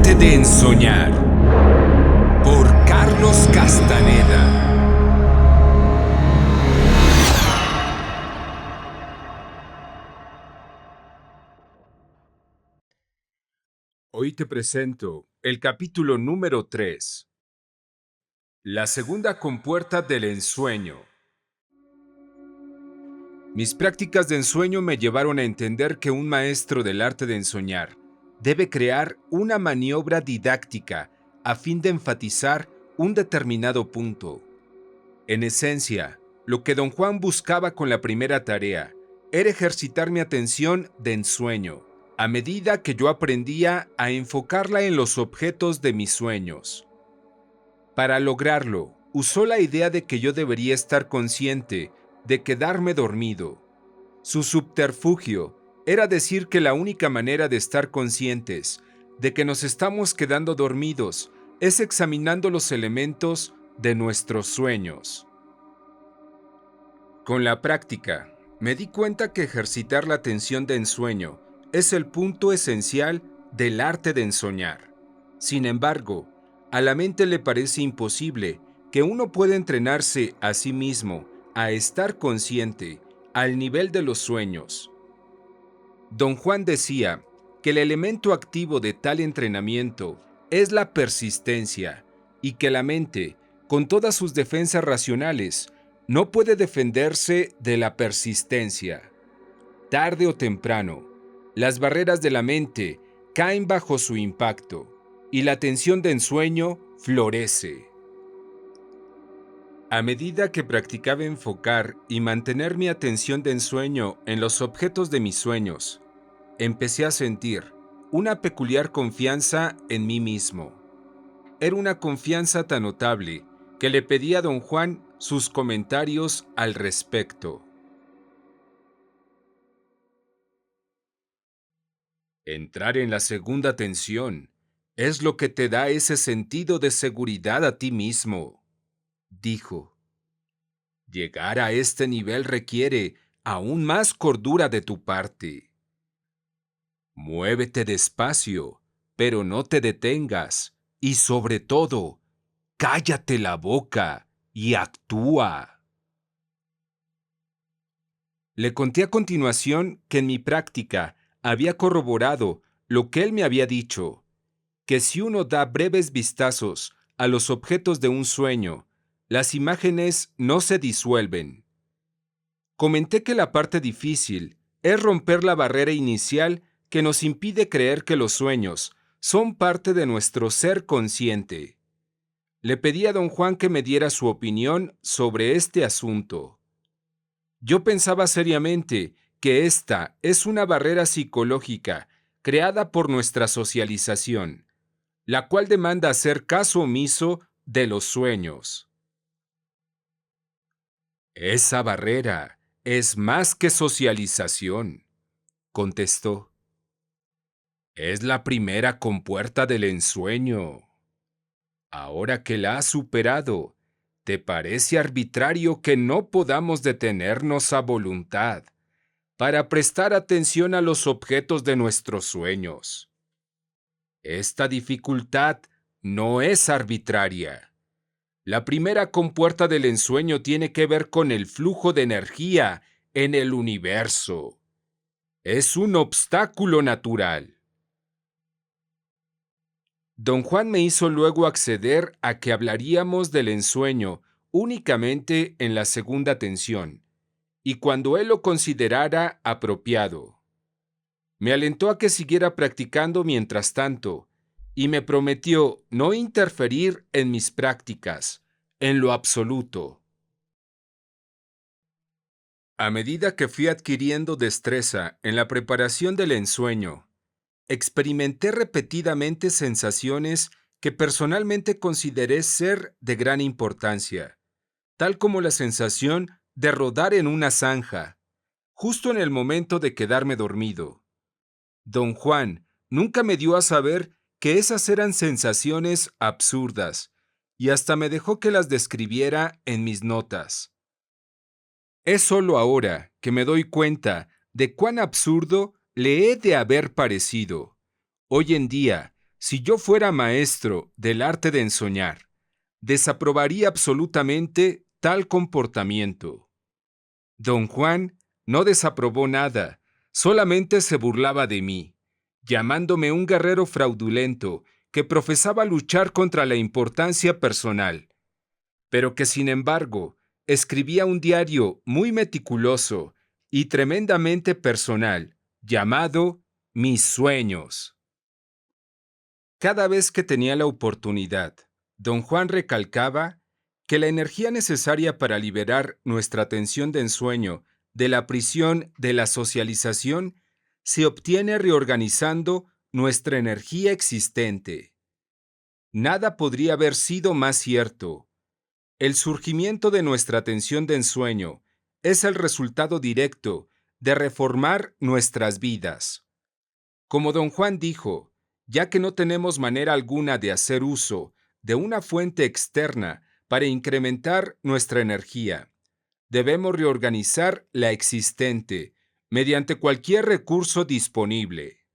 arte de ensoñar, por Carlos Castaneda. Hoy te presento el capítulo número 3, la segunda compuerta del ensueño. Mis prácticas de ensueño me llevaron a entender que un maestro del arte de ensoñar debe crear una maniobra didáctica a fin de enfatizar un determinado punto. En esencia, lo que don Juan buscaba con la primera tarea era ejercitar mi atención de ensueño, a medida que yo aprendía a enfocarla en los objetos de mis sueños. Para lograrlo, usó la idea de que yo debería estar consciente de quedarme dormido. Su subterfugio era decir que la única manera de estar conscientes de que nos estamos quedando dormidos es examinando los elementos de nuestros sueños. Con la práctica, me di cuenta que ejercitar la atención de ensueño es el punto esencial del arte de ensoñar. Sin embargo, a la mente le parece imposible que uno pueda entrenarse a sí mismo a estar consciente al nivel de los sueños. Don Juan decía que el elemento activo de tal entrenamiento es la persistencia y que la mente, con todas sus defensas racionales, no puede defenderse de la persistencia. Tarde o temprano, las barreras de la mente caen bajo su impacto y la atención de ensueño florece. A medida que practicaba enfocar y mantener mi atención de ensueño en los objetos de mis sueños, empecé a sentir una peculiar confianza en mí mismo. Era una confianza tan notable que le pedí a don Juan sus comentarios al respecto. Entrar en la segunda tensión es lo que te da ese sentido de seguridad a ti mismo, dijo. Llegar a este nivel requiere aún más cordura de tu parte. Muévete despacio, pero no te detengas, y sobre todo, cállate la boca y actúa. Le conté a continuación que en mi práctica había corroborado lo que él me había dicho, que si uno da breves vistazos a los objetos de un sueño, las imágenes no se disuelven. Comenté que la parte difícil es romper la barrera inicial que nos impide creer que los sueños son parte de nuestro ser consciente. Le pedí a don Juan que me diera su opinión sobre este asunto. Yo pensaba seriamente que esta es una barrera psicológica creada por nuestra socialización, la cual demanda hacer caso omiso de los sueños. Esa barrera es más que socialización, contestó. Es la primera compuerta del ensueño. Ahora que la has superado, ¿te parece arbitrario que no podamos detenernos a voluntad para prestar atención a los objetos de nuestros sueños? Esta dificultad no es arbitraria. La primera compuerta del ensueño tiene que ver con el flujo de energía en el universo. Es un obstáculo natural. Don Juan me hizo luego acceder a que hablaríamos del ensueño únicamente en la segunda tensión, y cuando él lo considerara apropiado. Me alentó a que siguiera practicando mientras tanto, y me prometió no interferir en mis prácticas, en lo absoluto. A medida que fui adquiriendo destreza en la preparación del ensueño, experimenté repetidamente sensaciones que personalmente consideré ser de gran importancia, tal como la sensación de rodar en una zanja, justo en el momento de quedarme dormido. Don Juan nunca me dio a saber que esas eran sensaciones absurdas, y hasta me dejó que las describiera en mis notas. Es solo ahora que me doy cuenta de cuán absurdo le he de haber parecido. Hoy en día, Si yo fuera maestro del arte de ensoñar, desaprobaría absolutamente tal comportamiento. Don Juan no desaprobó nada, solamente se burlaba de mí, llamándome un guerrero fraudulento que profesaba luchar contra la importancia personal, pero que sin embargo escribía un diario muy meticuloso y tremendamente personal, llamado Mis Sueños. Cada vez que tenía la oportunidad, don Juan recalcaba que la energía necesaria para liberar nuestra atención de ensueño de la prisión de la socialización se obtiene reorganizando nuestra energía existente. Nada podría haber sido más cierto. El surgimiento de nuestra atención de ensueño es el resultado directo de reformar nuestras vidas. Como don Juan dijo, ya que no tenemos manera alguna de hacer uso de una fuente externa para incrementar nuestra energía, debemos reorganizar la existente mediante cualquier recurso disponible.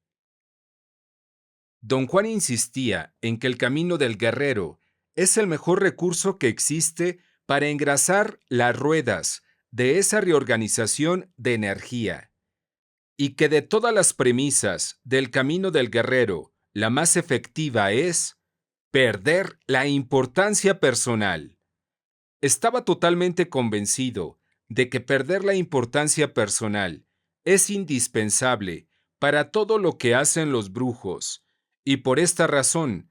Don Juan insistía en que el camino del guerrero es el mejor recurso que existe para engrasar las ruedas de esa reorganización de energía, y que de todas las premisas del camino del guerrero, la más efectiva es perder la importancia personal. Estaba totalmente convencido de que perder la importancia personal es indispensable para todo lo que hacen los brujos, y por esta razón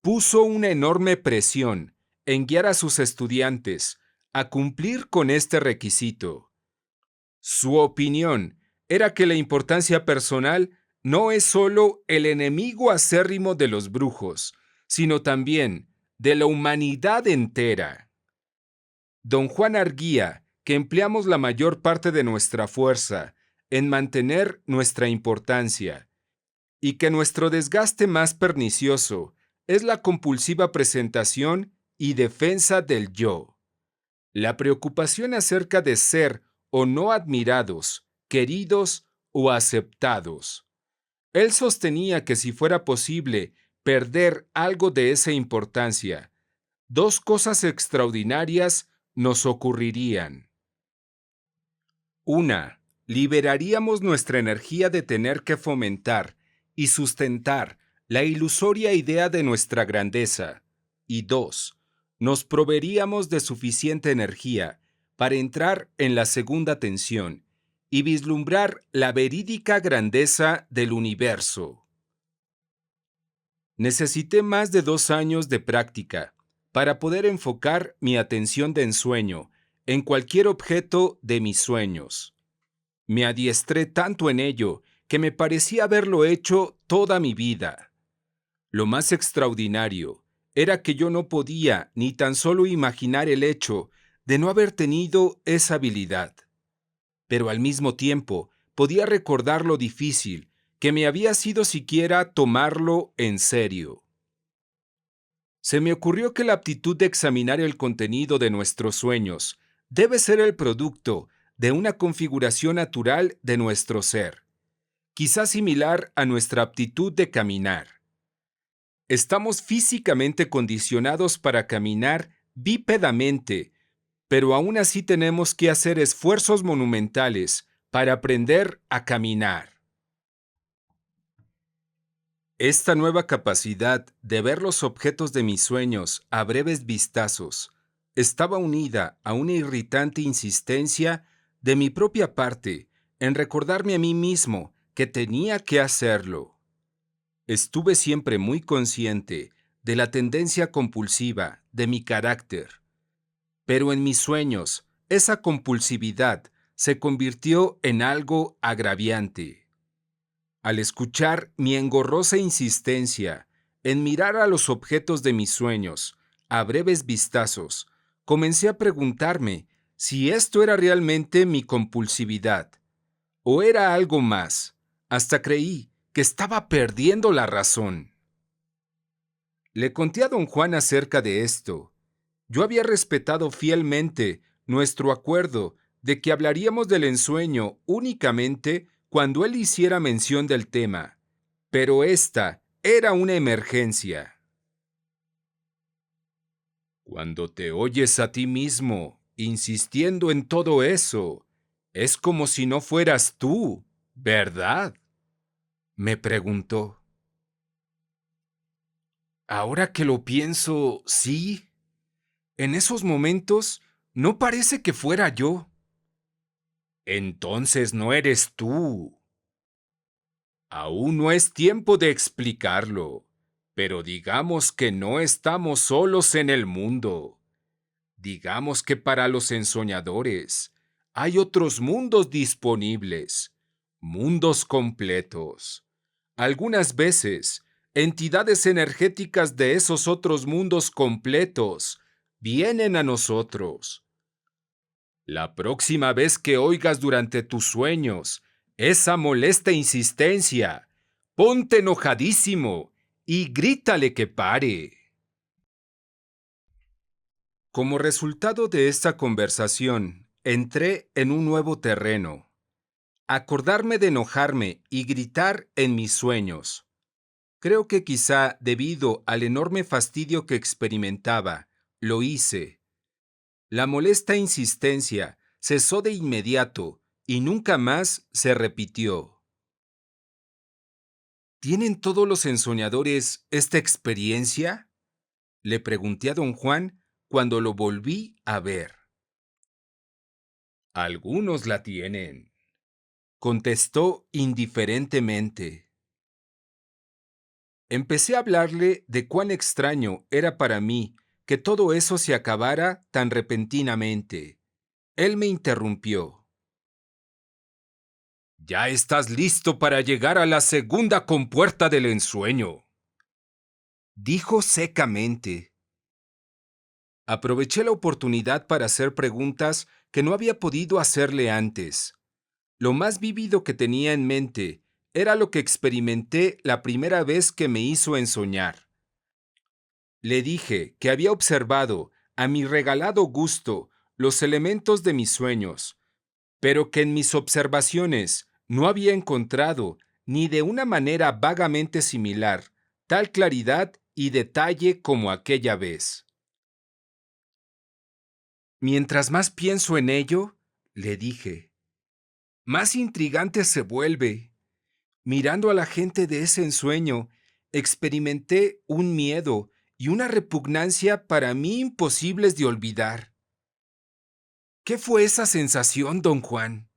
puso una enorme presión en guiar a sus estudiantes a cumplir con este requisito. Su opinión era que la importancia personal no es solo el enemigo acérrimo de los brujos, sino también de la humanidad entera. Don Juan arguía que empleamos la mayor parte de nuestra fuerza en mantener nuestra importancia y que nuestro desgaste más pernicioso es la compulsiva presentación y defensa del yo. La preocupación acerca de ser o no admirados, queridos o aceptados. Él sostenía que si fuera posible perder algo de esa importancia, dos cosas extraordinarias nos ocurrirían. Una, liberaríamos nuestra energía de tener que fomentar y sustentar la ilusoria idea de nuestra grandeza. Y dos, nos proveeríamos de suficiente energía para entrar en la segunda tensión y vislumbrar la verídica grandeza del universo. Necesité más de 2 años de práctica para poder enfocar mi atención de ensueño en cualquier objeto de mis sueños. Me adiestré tanto en ello que me parecía haberlo hecho toda mi vida. Lo más extraordinario era que yo no podía ni tan solo imaginar el hecho de no haber tenido esa habilidad. Pero al mismo tiempo podía recordar lo difícil que me había sido siquiera tomarlo en serio. Se me ocurrió que la aptitud de examinar el contenido de nuestros sueños debe ser el producto de una configuración natural de nuestro ser, quizás similar a nuestra aptitud de caminar. Estamos físicamente condicionados para caminar bípedamente, pero aún así tenemos que hacer esfuerzos monumentales para aprender a caminar. Esta nueva capacidad de ver los objetos de mis sueños a breves vistazos estaba unida a una irritante insistencia de mi propia parte en recordarme a mí mismo que tenía que hacerlo. Estuve siempre muy consciente de la tendencia compulsiva de mi carácter, pero en mis sueños esa compulsividad se convirtió en algo agraviante. Al escuchar mi engorrosa insistencia en mirar a los objetos de mis sueños a breves vistazos, comencé a preguntarme si esto era realmente mi compulsividad o era algo más. Hasta creí que estaba perdiendo la razón. Le conté a don Juan acerca de esto. Yo había respetado fielmente nuestro acuerdo de que hablaríamos del ensueño únicamente cuando él hiciera mención del tema, pero esta era una emergencia. Cuando te oyes a ti mismo insistiendo en todo eso, es como si no fueras tú, ¿verdad? Me preguntó. Ahora que lo pienso, sí. En esos momentos no parece que fuera yo. Entonces no eres tú. Aún no es tiempo de explicarlo, pero digamos que no estamos solos en el mundo. Digamos que para los ensoñadores hay otros mundos disponibles, mundos completos. Algunas veces, entidades energéticas de esos otros mundos completos vienen a nosotros. La próxima vez que oigas durante tus sueños esa molesta insistencia, ponte enojadísimo y grítale que pare. Como resultado de esta conversación, entré en un nuevo terreno. Acordarme de enojarme y gritar en mis sueños. Creo que quizá debido al enorme fastidio que experimentaba, lo hice. La molesta insistencia cesó de inmediato y nunca más se repitió. ¿Tienen todos los ensoñadores esta experiencia? Le pregunté a don Juan cuando lo volví a ver. Algunos la tienen, contestó indiferentemente. Empecé a hablarle de cuán extraño era para mí que todo eso se acabara tan repentinamente. Él me interrumpió. Ya estás listo para llegar a la segunda compuerta del ensueño, dijo secamente. Aproveché la oportunidad para hacer preguntas que no había podido hacerle antes. Lo más vívido que tenía en mente era lo que experimenté la primera vez que me hizo ensoñar. Le dije que había observado, a mi regalado gusto, los elementos de mis sueños, pero que en mis observaciones no había encontrado, ni de una manera vagamente similar, tal claridad y detalle como aquella vez. Mientras más pienso en ello, le dije, más intrigante se vuelve. Mirando a la gente de ese ensueño, experimenté un miedo y una repugnancia para mí imposibles de olvidar. ¿Qué fue esa sensación, don Juan?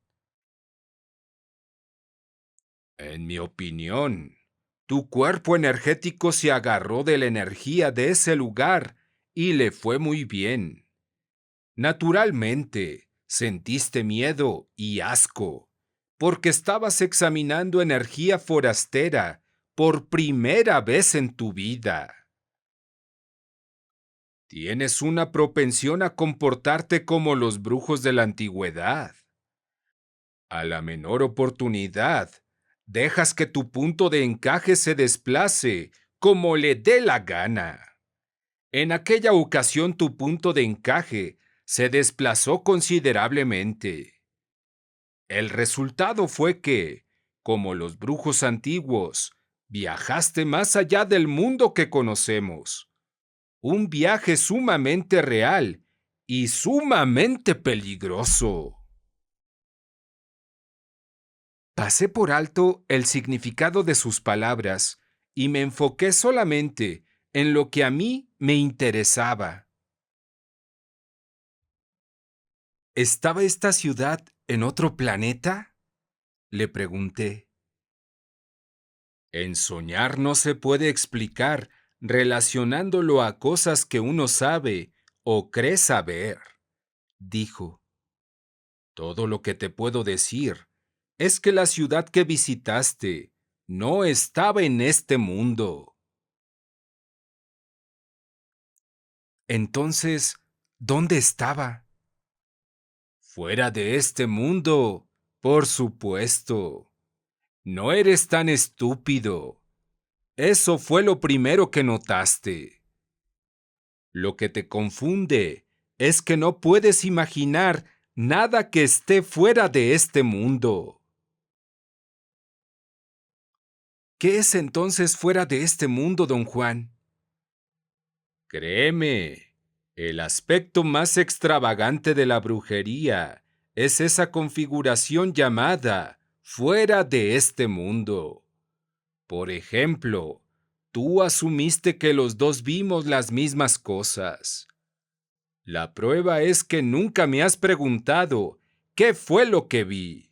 En mi opinión, tu cuerpo energético se agarró de la energía de ese lugar y le fue muy bien. Naturalmente, sentiste miedo y asco, porque estabas examinando energía forastera por primera vez en tu vida. Tienes una propensión a comportarte como los brujos de la antigüedad. A la menor oportunidad, dejas que tu punto de encaje se desplace como le dé la gana. En aquella ocasión tu punto de encaje se desplazó considerablemente. El resultado fue que, como los brujos antiguos, viajaste más allá del mundo que conocemos. Un viaje sumamente real y sumamente peligroso. Pasé por alto el significado de sus palabras y me enfoqué solamente en lo que a mí me interesaba. ¿Estaba esta ciudad en otro planeta? Le pregunté. En soñar no se puede explicar relacionándolo a cosas que uno sabe o cree saber, dijo. Todo lo que te puedo decir es que la ciudad que visitaste no estaba en este mundo. Entonces, ¿dónde estaba? Fuera de este mundo, por supuesto. No eres tan estúpido. Eso fue lo primero que notaste. Lo que te confunde es que no puedes imaginar nada que esté fuera de este mundo. ¿Qué es entonces fuera de este mundo, don Juan? Créeme, el aspecto más extravagante de la brujería es esa configuración llamada fuera de este mundo. Por ejemplo, tú asumiste que los dos vimos las mismas cosas. La prueba es que nunca me has preguntado qué fue lo que vi.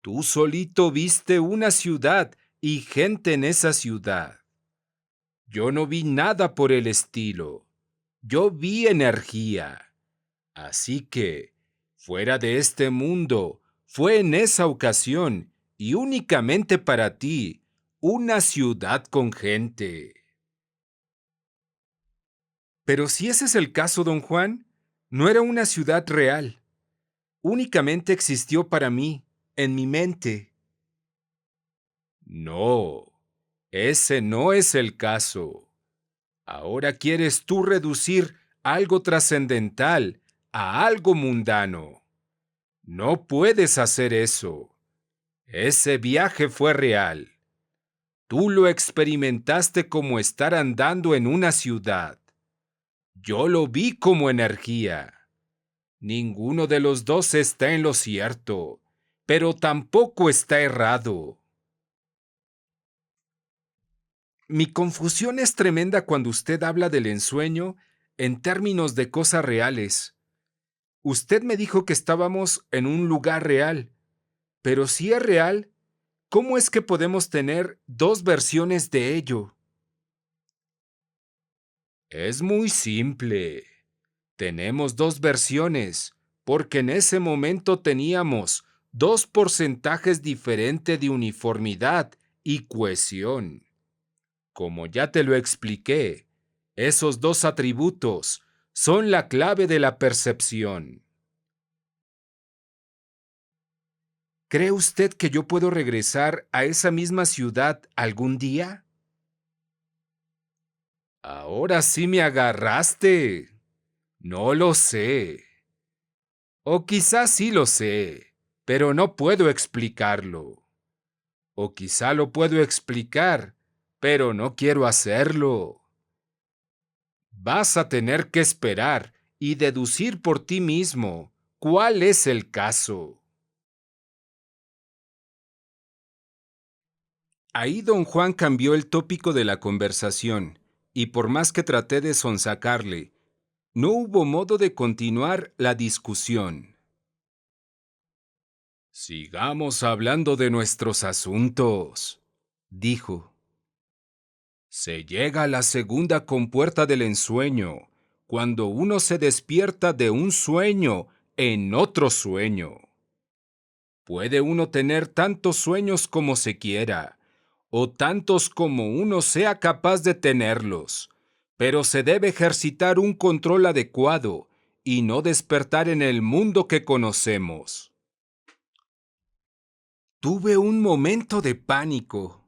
Tú solito viste una ciudad y gente en esa ciudad. Yo no vi nada por el estilo. Yo vi energía. Así que, fuera de este mundo, fue en esa ocasión y únicamente para ti, una ciudad con gente. Pero si ese es el caso, don Juan, no era una ciudad real. Únicamente existió para mí, en mi mente. No, ese no es el caso. Ahora quieres tú reducir algo trascendental a algo mundano. No puedes hacer eso. Ese viaje fue real. Tú lo experimentaste como estar andando en una ciudad. Yo lo vi como energía. Ninguno de los dos está en lo cierto, pero tampoco está errado. Mi confusión es tremenda cuando usted habla del ensueño en términos de cosas reales. Usted me dijo que estábamos en un lugar real, pero si es real, ¿cómo es que podemos tener dos versiones de ello? Es muy simple. Tenemos dos versiones, porque en ese momento teníamos dos porcentajes diferentes de uniformidad y cohesión. Como ya te lo expliqué, esos dos atributos son la clave de la percepción. ¿Cree usted que yo puedo regresar a esa misma ciudad algún día? Ahora sí me agarraste. No lo sé. O quizás sí lo sé, pero no puedo explicarlo. O quizá lo puedo explicar, pero no quiero hacerlo. Vas a tener que esperar y deducir por ti mismo cuál es el caso. Ahí don Juan cambió el tópico de la conversación, y por más que traté de sonsacarle, no hubo modo de continuar la discusión. Sigamos hablando de nuestros asuntos, dijo. Se llega a la segunda compuerta del ensueño, cuando uno se despierta de un sueño en otro sueño. Puede uno tener tantos sueños como se quiera, o tantos como uno sea capaz de tenerlos, pero se debe ejercitar un control adecuado y no despertar en el mundo que conocemos. Tuve un momento de pánico.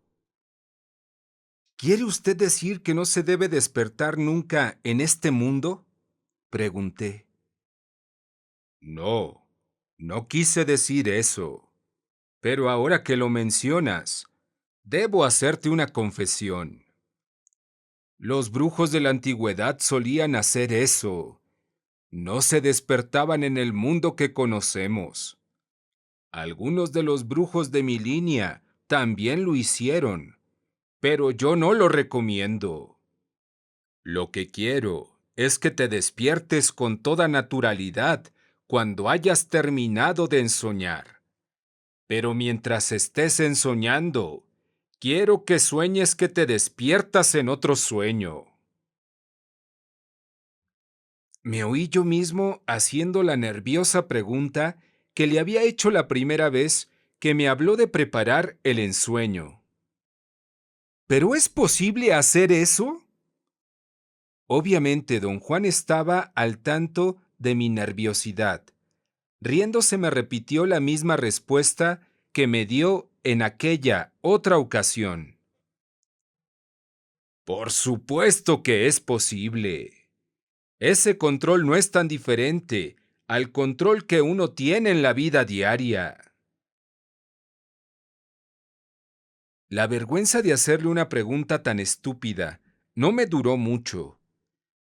¿Quiere usted decir que no se debe despertar nunca en este mundo? Pregunté. No, no quise decir eso. Pero ahora que lo mencionas, debo hacerte una confesión. Los brujos de la antigüedad solían hacer eso. No se despertaban en el mundo que conocemos. Algunos de los brujos de mi línea también lo hicieron, pero yo no lo recomiendo. Lo que quiero es que te despiertes con toda naturalidad cuando hayas terminado de ensoñar. Pero mientras estés ensoñando, quiero que sueñes que te despiertas en otro sueño. Me oí yo mismo haciendo la nerviosa pregunta que le había hecho la primera vez que me habló de preparar el ensueño. ¿Pero es posible hacer eso? Obviamente, don Juan estaba al tanto de mi nerviosidad. Riéndose me repitió la misma respuesta que me dio en aquella otra ocasión. Por supuesto que es posible. Ese control no es tan diferente al control que uno tiene en la vida diaria. La vergüenza de hacerle una pregunta tan estúpida no me duró mucho.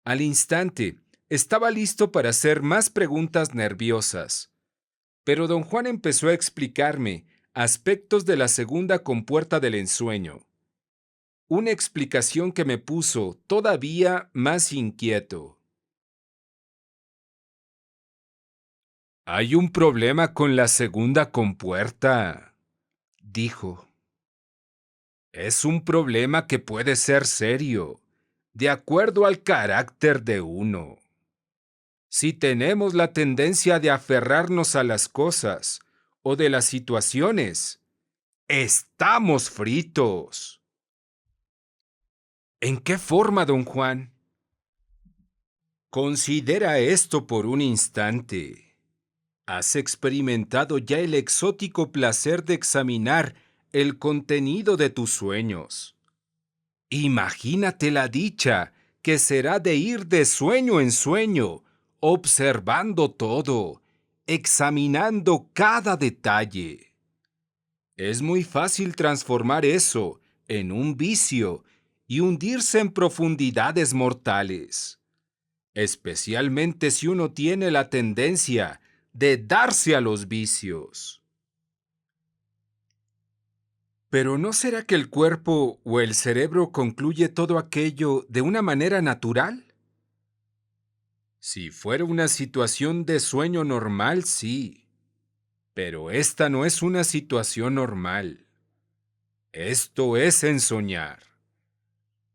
Al instante, estaba listo para hacer más preguntas nerviosas, pero don Juan empezó a explicarme aspectos de la segunda compuerta del ensueño. Una explicación que me puso todavía más inquieto. Hay un problema con la segunda compuerta, dijo. Es un problema que puede ser serio, de acuerdo al carácter de uno. Si tenemos la tendencia de aferrarnos a las cosas o de las situaciones, estamos fritos. ¿En qué forma, don Juan? Considera esto por un instante. ¿Has experimentado ya el exótico placer de examinar el contenido de tus sueños? Imagínate la dicha que será de ir de sueño en sueño, observando todo, examinando cada detalle. Es muy fácil transformar eso en un vicio y hundirse en profundidades mortales, especialmente si uno tiene la tendencia de darse a los vicios. Pero ¿no será que el cuerpo o el cerebro concluye todo aquello de una manera natural? Si fuera una situación de sueño normal, sí, pero esta no es una situación normal. Esto es ensoñar.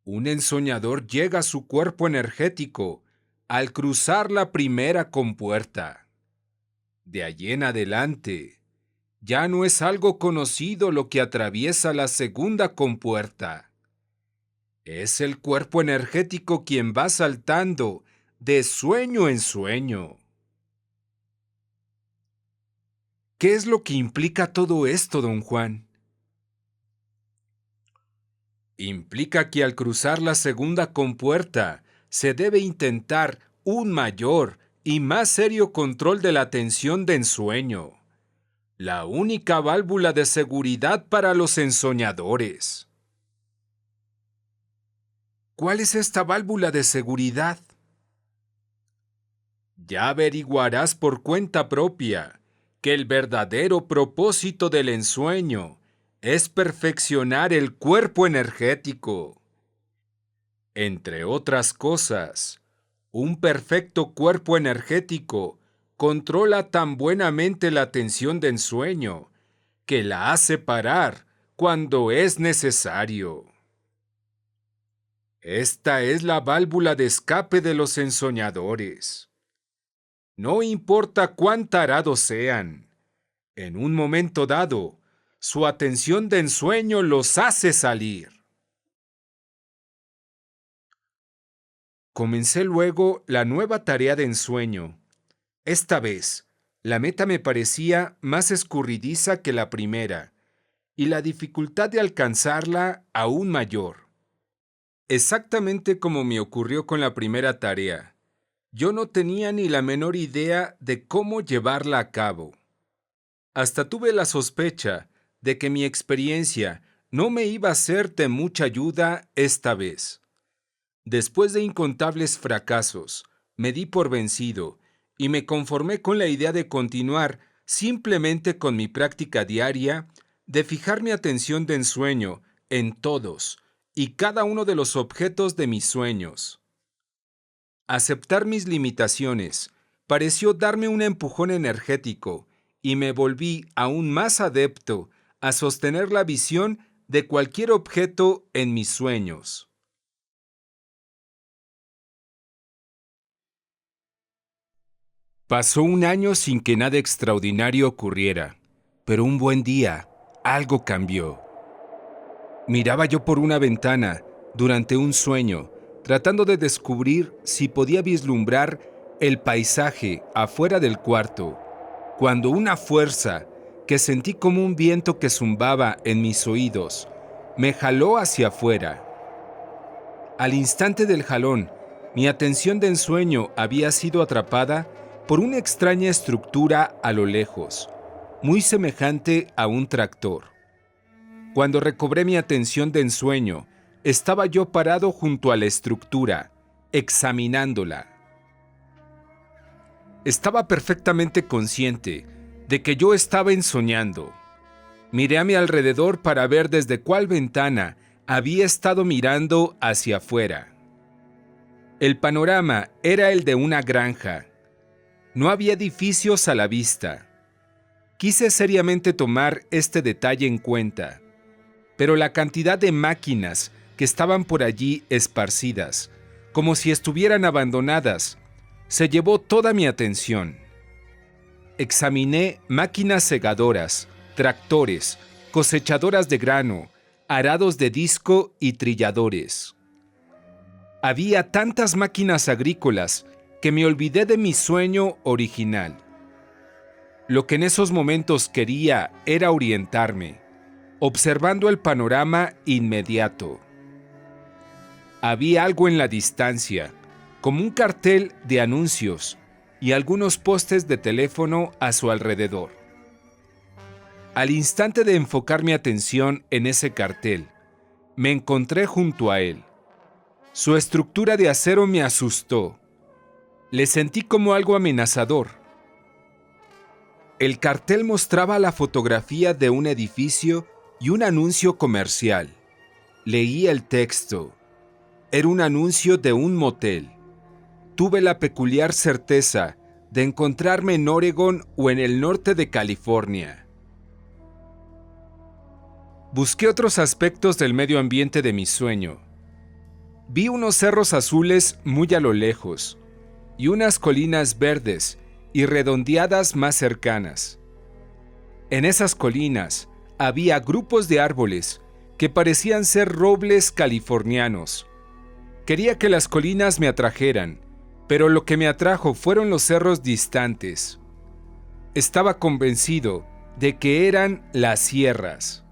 Un ensoñador llega a su cuerpo energético al cruzar la primera compuerta. De allí en adelante, ya no es algo conocido lo que atraviesa la segunda compuerta. Es el cuerpo energético quien va saltando de sueño en sueño. ¿Qué es lo que implica todo esto, don Juan? Implica que al cruzar la segunda compuerta se debe intentar un mayor y más serio control de la atención de ensueño, la única válvula de seguridad para los ensoñadores. ¿Cuál es esta válvula de seguridad? Ya averiguarás por cuenta propia que el verdadero propósito del ensueño es perfeccionar el cuerpo energético. Entre otras cosas, un perfecto cuerpo energético controla tan buenamente la atención de ensueño que la hace parar cuando es necesario. Esta es la válvula de escape de los ensoñadores. No importa cuán tarados sean, en un momento dado, su atención de ensueño los hace salir. Comencé luego la nueva tarea de ensueño. Esta vez, la meta me parecía más escurridiza que la primera, y la dificultad de alcanzarla aún mayor. Exactamente como me ocurrió con la primera tarea. Yo no tenía ni la menor idea de cómo llevarla a cabo. Hasta tuve la sospecha de que mi experiencia no me iba a ser de mucha ayuda esta vez. Después de incontables fracasos, me di por vencido y me conformé con la idea de continuar simplemente con mi práctica diaria de fijar mi atención de ensueño en todos y cada uno de los objetos de mis sueños. Aceptar mis limitaciones pareció darme un empujón energético y me volví aún más adepto a sostener la visión de cualquier objeto en mis sueños. Pasó un año sin que nada extraordinario ocurriera, pero un buen día algo cambió. Miraba yo por una ventana durante un sueño, tratando de descubrir si podía vislumbrar el paisaje afuera del cuarto, cuando una fuerza que sentí como un viento que zumbaba en mis oídos me jaló hacia afuera. Al instante del jalón, mi atención de ensueño había sido atrapada por una extraña estructura a lo lejos, muy semejante a un tractor. Cuando recobré mi atención de ensueño, estaba yo parado junto a la estructura, examinándola. Estaba perfectamente consciente de que yo estaba ensoñando. Miré a mi alrededor para ver desde cuál ventana había estado mirando hacia afuera. El panorama era el de una granja. No había edificios a la vista. Quise seriamente tomar este detalle en cuenta, pero la cantidad de máquinas que estaban por allí esparcidas, como si estuvieran abandonadas, se llevó toda mi atención. Examiné máquinas segadoras, tractores, cosechadoras de grano, arados de disco y trilladores. Había tantas máquinas agrícolas que me olvidé de mi sueño original. Lo que en esos momentos quería era orientarme, observando el panorama inmediato. Había algo en la distancia, como un cartel de anuncios y algunos postes de teléfono a su alrededor. Al instante de enfocar mi atención en ese cartel, me encontré junto a él. Su estructura de acero me asustó. Le sentí como algo amenazador. El cartel mostraba la fotografía de un edificio y un anuncio comercial. Leí el texto. Era un anuncio de un motel. Tuve la peculiar certeza de encontrarme en Oregón o en el norte de California. Busqué otros aspectos del medio ambiente de mi sueño. Vi unos cerros azules muy a lo lejos y unas colinas verdes y redondeadas más cercanas. En esas colinas había grupos de árboles que parecían ser robles californianos. Quería que las colinas me atrajeran, pero lo que me atrajo fueron los cerros distantes. Estaba convencido de que eran las sierras.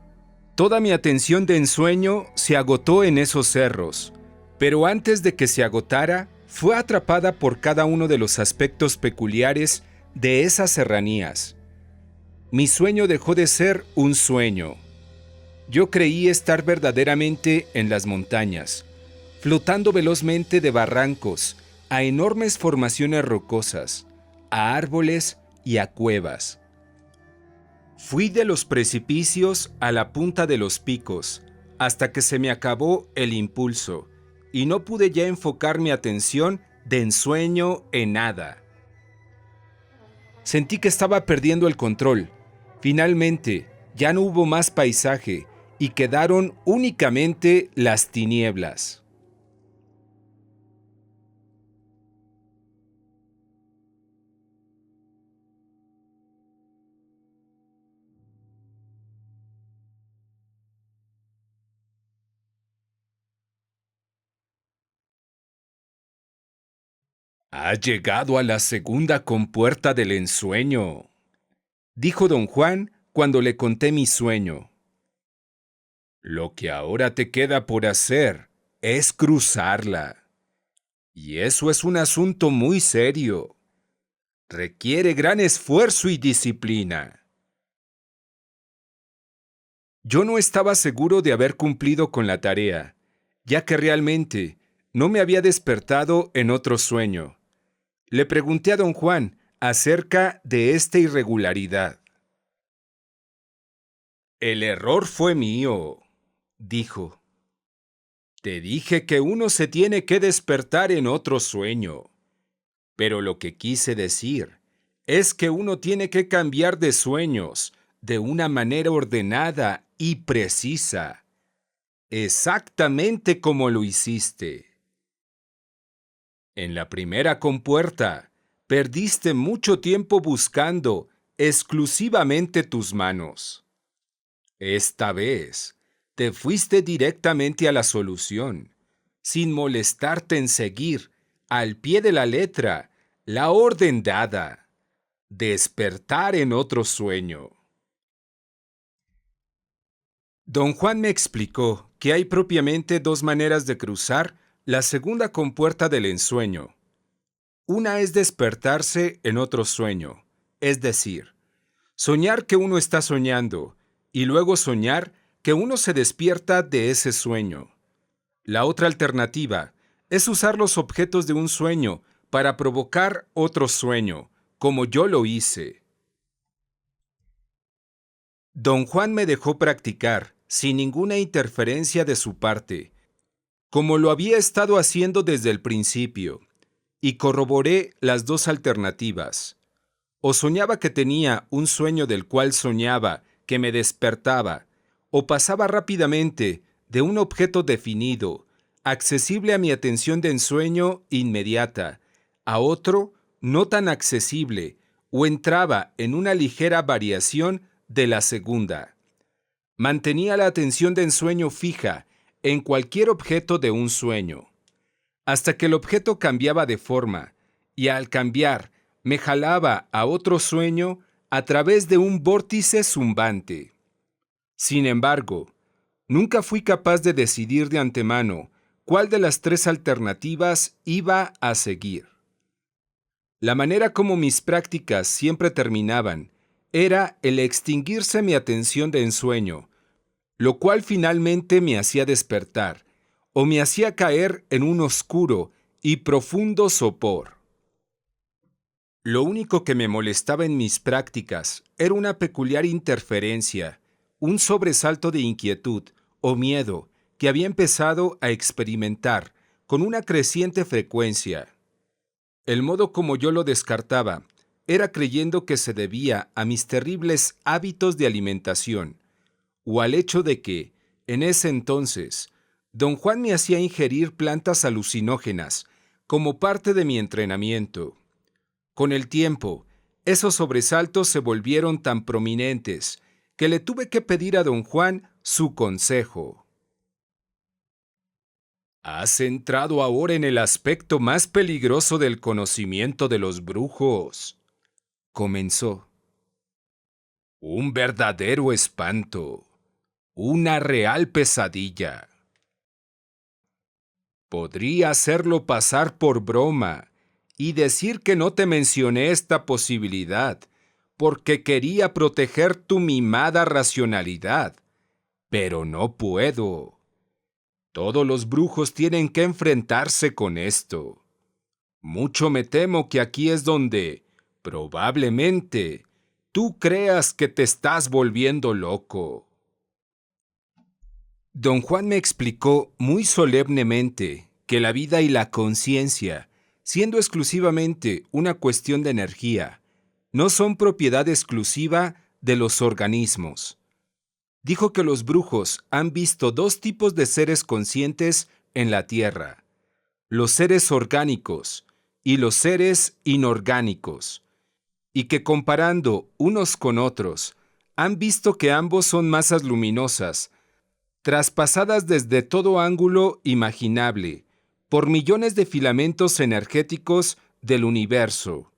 Toda mi atención de ensueño se agotó en esos cerros, pero antes de que se agotara, fue atrapada por cada uno de los aspectos peculiares de esas serranías. Mi sueño dejó de ser un sueño. Yo creí estar verdaderamente en las montañas, flotando velozmente de barrancos a enormes formaciones rocosas, a árboles y a cuevas. Fui de los precipicios a la punta de los picos, hasta que se me acabó el impulso, y no pude ya enfocar mi atención de ensueño en nada. Sentí que estaba perdiendo el control. Finalmente, ya no hubo más paisaje y quedaron únicamente las tinieblas. «Has llegado a la segunda compuerta del ensueño», dijo don Juan cuando le conté mi sueño. «Lo que ahora te queda por hacer es cruzarla. Y eso es un asunto muy serio. Requiere gran esfuerzo y disciplina». Yo no estaba seguro de haber cumplido con la tarea, ya que realmente no me había despertado en otro sueño. Le pregunté a don Juan acerca de esta irregularidad. «El error fue mío», dijo. «Te dije que uno se tiene que despertar en otro sueño. Pero lo que quise decir es que uno tiene que cambiar de sueños de una manera ordenada y precisa, exactamente como lo hiciste. En la primera compuerta, perdiste mucho tiempo buscando exclusivamente tus manos. Esta vez, te fuiste directamente a la solución, sin molestarte en seguir, al pie de la letra, la orden dada: despertar en otro sueño. Don Juan me explicó que hay propiamente dos maneras de cruzar la segunda compuerta del ensueño. Una es despertarse en otro sueño, es decir, soñar que uno está soñando y luego soñar que uno se despierta de ese sueño. La otra alternativa es usar los objetos de un sueño para provocar otro sueño, como yo lo hice. Don Juan me dejó practicar, sin ninguna interferencia de su parte, como lo había estado haciendo desde el principio, y corroboré las dos alternativas. O soñaba que tenía un sueño del cual soñaba que me despertaba, o pasaba rápidamente de un objeto definido, accesible a mi atención de ensueño inmediata, a otro no tan accesible, o entraba en una ligera variación de la segunda. Mantenía la atención de ensueño fija en cualquier objeto de un sueño, hasta que el objeto cambiaba de forma, y al cambiar me jalaba a otro sueño a través de un vórtice zumbante. Sin embargo, nunca fui capaz de decidir de antemano cuál de las tres alternativas iba a seguir. La manera como mis prácticas siempre terminaban era el extinguirse mi atención de ensueño, lo cual finalmente me hacía despertar o me hacía caer en un oscuro y profundo sopor. Lo único que me molestaba en mis prácticas era una peculiar interferencia, un sobresalto de inquietud o miedo que había empezado a experimentar con una creciente frecuencia. El modo como yo lo descartaba era creyendo que se debía a mis terribles hábitos de alimentación, o al hecho de que, en ese entonces, don Juan me hacía ingerir plantas alucinógenas como parte de mi entrenamiento. Con el tiempo, esos sobresaltos se volvieron tan prominentes que le tuve que pedir a don Juan su consejo. Has entrado ahora en el aspecto más peligroso del conocimiento de los brujos, comenzó. Un verdadero espanto, una real pesadilla. Podría hacerlo pasar por broma y decir que no te mencioné esta posibilidad porque quería proteger tu mimada racionalidad, pero no puedo. Todos los brujos tienen que enfrentarse con esto. Mucho me temo que aquí es donde, probablemente, tú creas que te estás volviendo loco. Don Juan me explicó muy solemnemente que la vida y la conciencia, siendo exclusivamente una cuestión de energía, no son propiedad exclusiva de los organismos. Dijo que los brujos han visto dos tipos de seres conscientes en la Tierra: los seres orgánicos y los seres inorgánicos, y que comparando unos con otros, han visto que ambos son masas luminosas, traspasadas desde todo ángulo imaginable, por millones de filamentos energéticos del universo.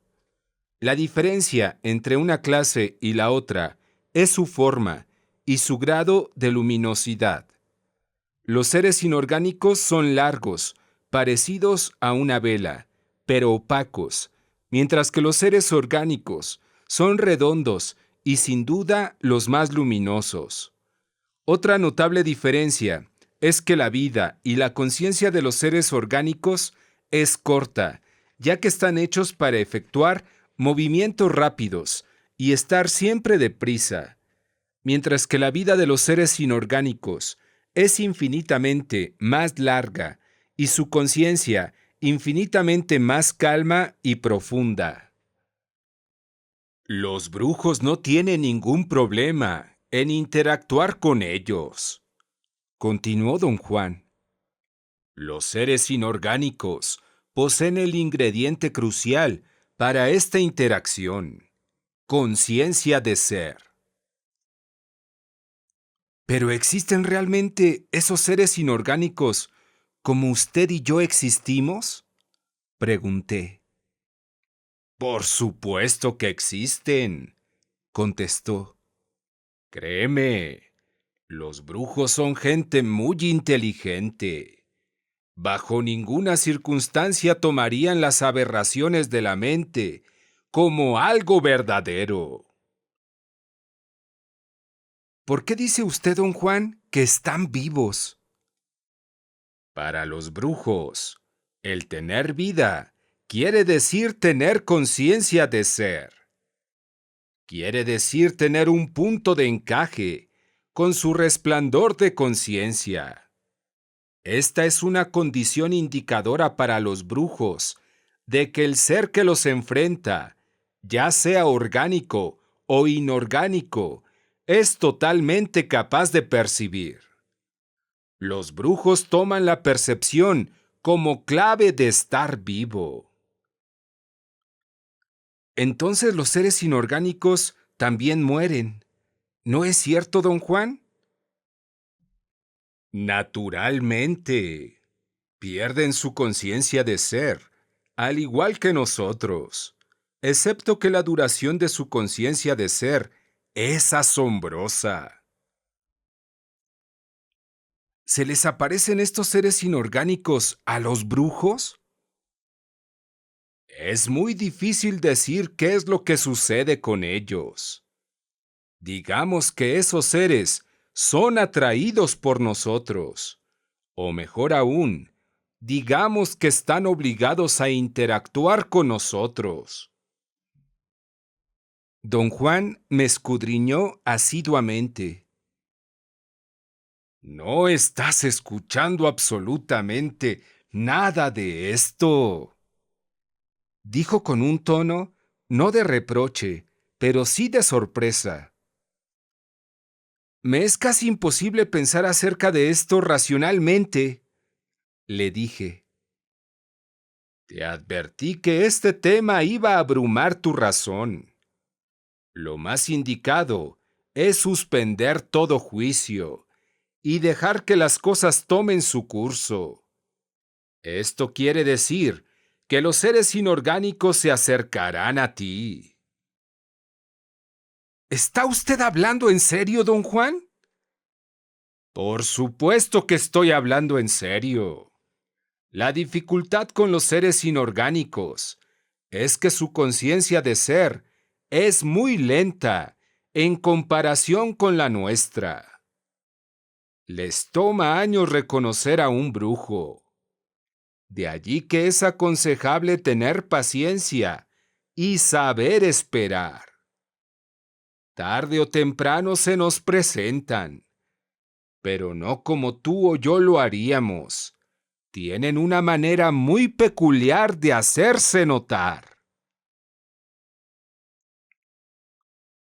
La diferencia entre una clase y la otra es su forma y su grado de luminosidad. Los seres inorgánicos son largos, parecidos a una vela, pero opacos, mientras que los seres orgánicos son redondos y sin duda los más luminosos. Otra notable diferencia es que la vida y la conciencia de los seres orgánicos es corta, ya que están hechos para efectuar movimientos rápidos y estar siempre deprisa, mientras que la vida de los seres inorgánicos es infinitamente más larga y su conciencia infinitamente más calma y profunda. Los brujos no tienen ningún problema en interactuar con ellos, continuó don Juan. Los seres inorgánicos poseen el ingrediente crucial para esta interacción: conciencia de ser. ¿Pero existen realmente esos seres inorgánicos como usted y yo existimos?, pregunté. Por supuesto que existen, contestó. Créeme, los brujos son gente muy inteligente. Bajo ninguna circunstancia tomarían las aberraciones de la mente como algo verdadero. ¿Por qué dice usted, don Juan, que están vivos? Para los brujos, el tener vida quiere decir tener conciencia de ser. Quiere decir tener un punto de encaje con su resplandor de conciencia. Esta es una condición indicadora para los brujos de que el ser que los enfrenta, ya sea orgánico o inorgánico, es totalmente capaz de percibir. Los brujos toman la percepción como clave de estar vivo. Entonces los seres inorgánicos también mueren. ¿No es cierto, don Juan? Naturalmente. Pierden su conciencia de ser, al igual que nosotros, excepto que la duración de su conciencia de ser es asombrosa. ¿Se les aparecen estos seres inorgánicos a los brujos? Es muy difícil decir qué es lo que sucede con ellos. Digamos que esos seres son atraídos por nosotros, o mejor aún, digamos que están obligados a interactuar con nosotros. Don Juan me escudriñó asiduamente. No estás escuchando absolutamente nada de esto, dijo con un tono no de reproche, pero sí de sorpresa. Me es casi imposible pensar acerca de esto racionalmente, le dije. Te advertí que este tema iba a abrumar tu razón. Lo más indicado es suspender todo juicio y dejar que las cosas tomen su curso. Esto quiere decir que los seres inorgánicos se acercarán a ti. ¿Está usted hablando en serio, don Juan? Por supuesto que estoy hablando en serio. La dificultad con los seres inorgánicos es que su conciencia de ser es muy lenta en comparación con la nuestra. Les toma años reconocer a un brujo. De allí que es aconsejable tener paciencia y saber esperar. Tarde o temprano se nos presentan, pero no como tú o yo lo haríamos. Tienen una manera muy peculiar de hacerse notar.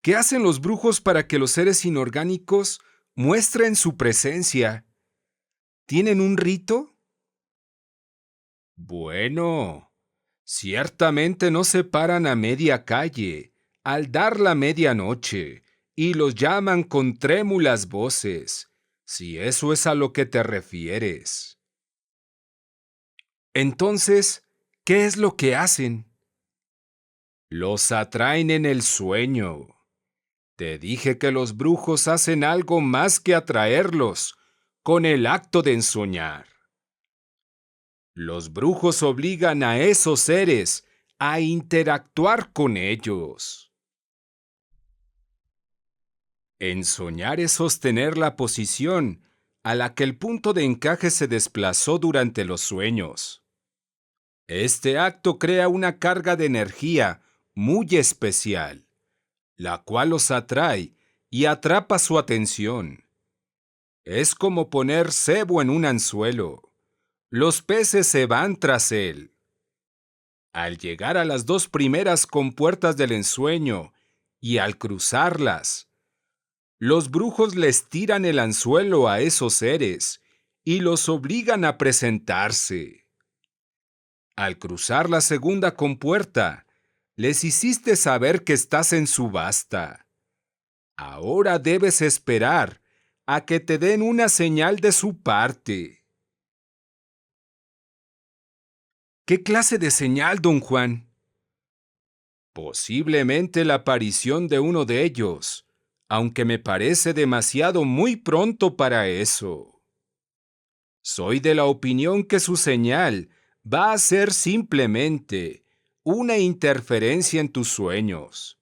¿Qué hacen los brujos para que los seres inorgánicos muestren su presencia? ¿Tienen un rito? Bueno, ciertamente no se paran a media calle al dar la medianoche y los llaman con trémulas voces, si eso es a lo que te refieres. Entonces, ¿qué es lo que hacen? Los atraen en el sueño. Te dije que los brujos hacen algo más que atraerlos con el acto de ensoñar. Los brujos obligan a esos seres a interactuar con ellos. Ensoñar es sostener la posición a la que el punto de encaje se desplazó durante los sueños. Este acto crea una carga de energía muy especial, la cual los atrae y atrapa su atención. Es como poner cebo en un anzuelo. Los peces se van tras él. Al llegar a las dos primeras compuertas del ensueño y al cruzarlas, los brujos les tiran el anzuelo a esos seres y los obligan a presentarse. Al cruzar la segunda compuerta, les hiciste saber que estás en subasta. Ahora debes esperar a que te den una señal de su parte. ¿Qué clase de señal, don Juan? Posiblemente la aparición de uno de ellos, aunque me parece demasiado muy pronto para eso. Soy de la opinión que su señal va a ser simplemente una interferencia en tus sueños.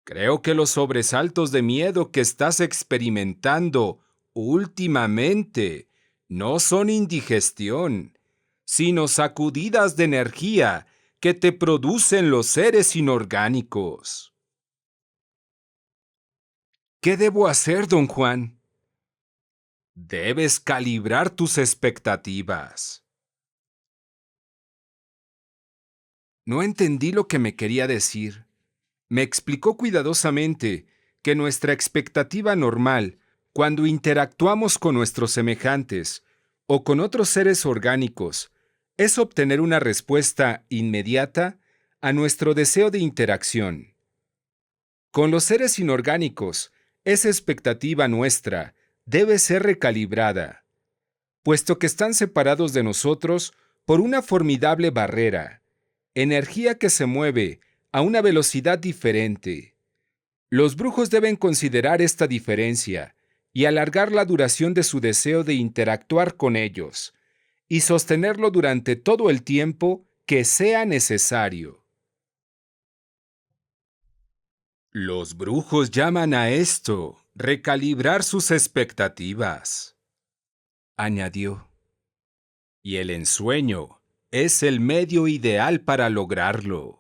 Creo que los sobresaltos de miedo que estás experimentando últimamente no son indigestión, sino sacudidas de energía que te producen los seres inorgánicos. ¿Qué debo hacer, don Juan? Debes calibrar tus expectativas. No entendí lo que me quería decir. Me explicó cuidadosamente que nuestra expectativa normal, cuando interactuamos con nuestros semejantes o con otros seres orgánicos, es obtener una respuesta inmediata a nuestro deseo de interacción. Con los seres inorgánicos, esa expectativa nuestra debe ser recalibrada, puesto que están separados de nosotros por una formidable barrera, energía que se mueve a una velocidad diferente. Los brujos deben considerar esta diferencia y alargar la duración de su deseo de interactuar con ellos, y sostenerlo durante todo el tiempo que sea necesario. Los brujos llaman a esto recalibrar sus expectativas, añadió. Y el ensueño es el medio ideal para lograrlo.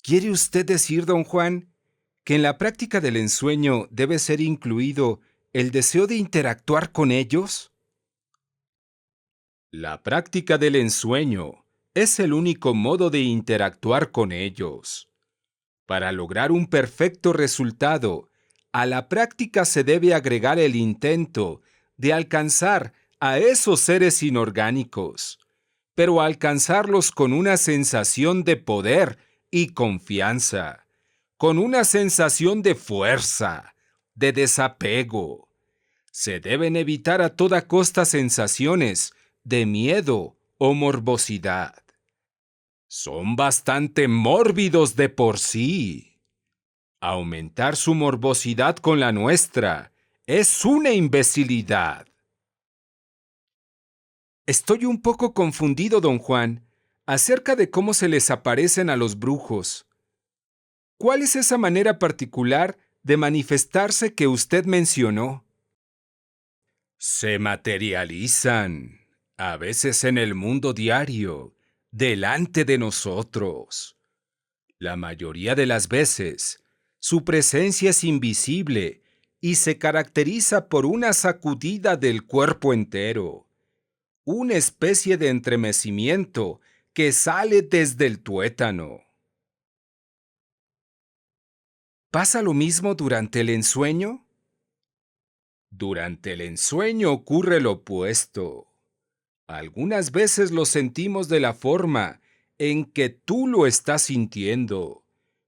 ¿Quiere usted decir, don Juan, que en la práctica del ensueño debe ser incluido el deseo de interactuar con ellos? La práctica del ensueño es el único modo de interactuar con ellos. Para lograr un perfecto resultado, a la práctica se debe agregar el intento de alcanzar a esos seres inorgánicos, pero alcanzarlos con una sensación de poder y confianza, con una sensación de fuerza, de desapego. Se deben evitar a toda costa sensaciones de miedo o morbosidad. Son bastante mórbidos de por sí. Aumentar su morbosidad con la nuestra es una imbecilidad. Estoy un poco confundido, don Juan, acerca de cómo se les aparecen a los brujos. ¿Cuál es esa manera particular de manifestarse que usted mencionó? Se materializan, a veces en el mundo diario, delante de nosotros. La mayoría de las veces, su presencia es invisible y se caracteriza por una sacudida del cuerpo entero, una especie de entremecimiento que sale desde el tuétano. ¿Pasa lo mismo durante el ensueño? Durante el ensueño ocurre lo opuesto. Algunas veces lo sentimos de la forma en que tú lo estás sintiendo,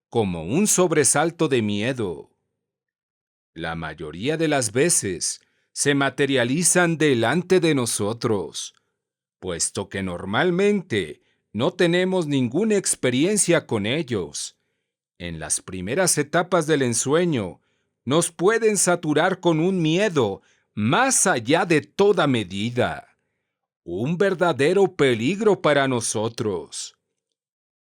como un sobresalto de miedo. La mayoría de las veces se materializan delante de nosotros, puesto que normalmente no tenemos ninguna experiencia con ellos. En las primeras etapas del ensueño, nos pueden saturar con un miedo más allá de toda medida, un verdadero peligro para nosotros.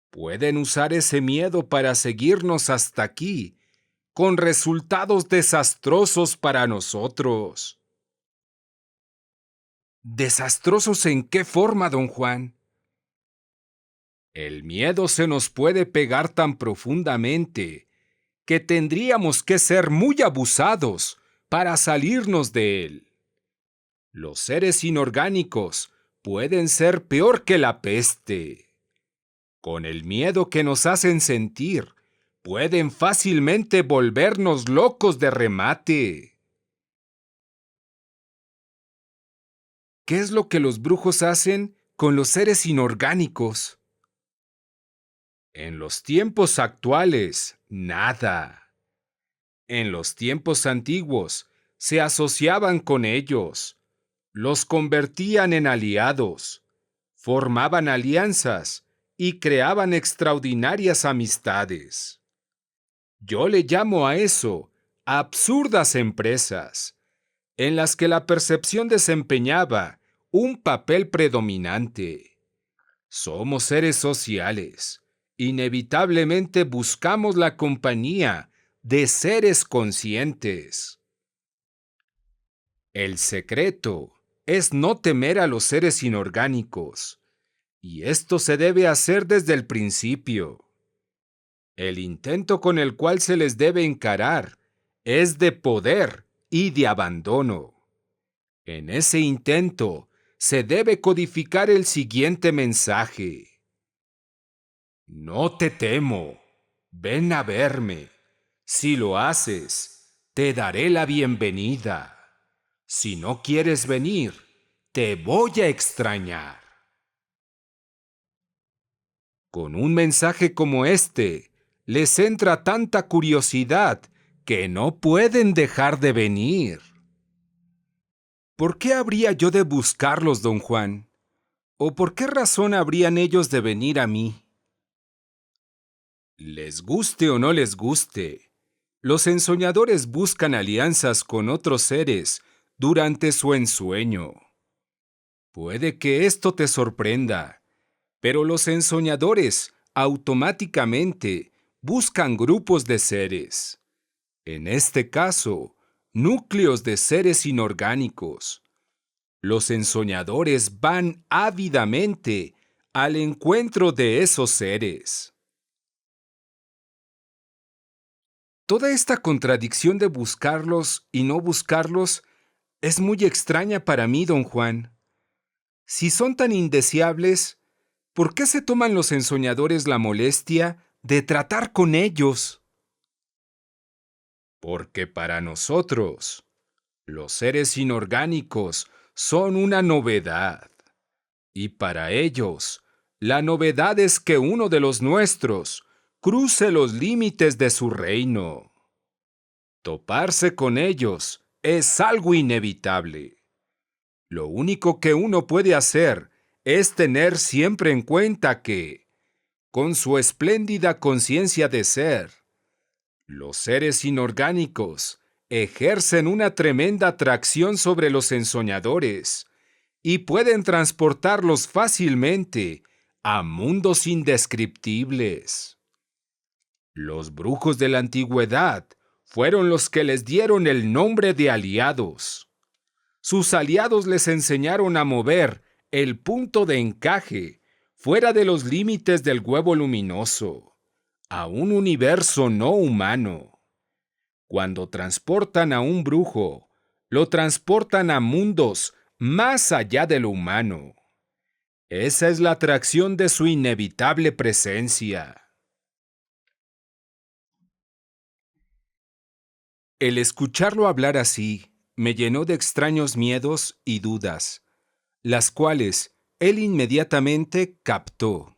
Pueden usar ese miedo para seguirnos hasta aquí, con resultados desastrosos para nosotros. ¿Desastrosos en qué forma, don Juan? El miedo se nos puede pegar tan profundamente que tendríamos que ser muy abusados para salirnos de él. Los seres inorgánicos pueden ser peor que la peste. Con el miedo que nos hacen sentir, pueden fácilmente volvernos locos de remate. ¿Qué es lo que los brujos hacen con los seres inorgánicos? En los tiempos actuales, nada. En los tiempos antiguos, se asociaban con ellos, los convertían en aliados, formaban alianzas y creaban extraordinarias amistades. Yo le llamo a eso absurdas empresas, en las que la percepción desempeñaba un papel predominante. Somos seres sociales inevitablemente buscamos la compañía de seres conscientes. El secreto es no temer a los seres inorgánicos, y esto se debe hacer desde el principio. El intento con el cual se les debe encarar es de poder y de abandono. En ese intento se debe codificar el siguiente mensaje: no te temo, ven a verme. Si lo haces, te daré la bienvenida. Si no quieres venir, te voy a extrañar. Con un mensaje como este, les entra tanta curiosidad que no pueden dejar de venir. ¿Por qué habría yo de buscarlos, don Juan? ¿O por qué razón habrían ellos de venir a mí? Les guste o no les guste, los ensoñadores buscan alianzas con otros seres durante su ensueño. Puede que esto te sorprenda, pero los ensoñadores automáticamente buscan grupos de seres. En este caso, núcleos de seres inorgánicos. Los ensoñadores van ávidamente al encuentro de esos seres. Toda esta contradicción de buscarlos y no buscarlos es muy extraña para mí, don Juan. Si son tan indeseables, ¿por qué se toman los ensoñadores la molestia de tratar con ellos? Porque para nosotros, los seres inorgánicos son una novedad. Y para ellos, la novedad es que uno de los nuestros cruce los límites de su reino. Toparse con ellos es algo inevitable. Lo único que uno puede hacer es tener siempre en cuenta que, con su espléndida conciencia de ser, los seres inorgánicos ejercen una tremenda atracción sobre los ensoñadores y pueden transportarlos fácilmente a mundos indescriptibles. Los brujos de la antigüedad fueron los que les dieron el nombre de aliados. Sus aliados les enseñaron a mover el punto de encaje fuera de los límites del huevo luminoso, a un universo no humano. Cuando transportan a un brujo, lo transportan a mundos más allá de lo humano. Esa es la atracción de su inevitable presencia. El escucharlo hablar así me llenó de extraños miedos y dudas, las cuales él inmediatamente captó.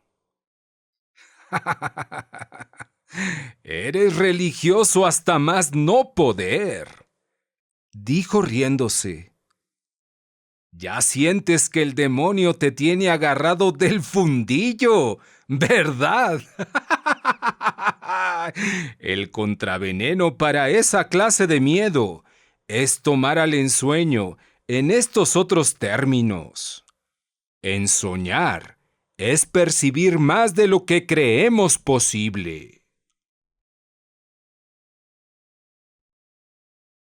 Eres religioso hasta más no poder, dijo riéndose. Ya sientes que el demonio te tiene agarrado del fundillo, ¿verdad? El contraveneno para esa clase de miedo es tomar al ensueño en estos otros términos. Ensoñar es percibir más de lo que creemos posible.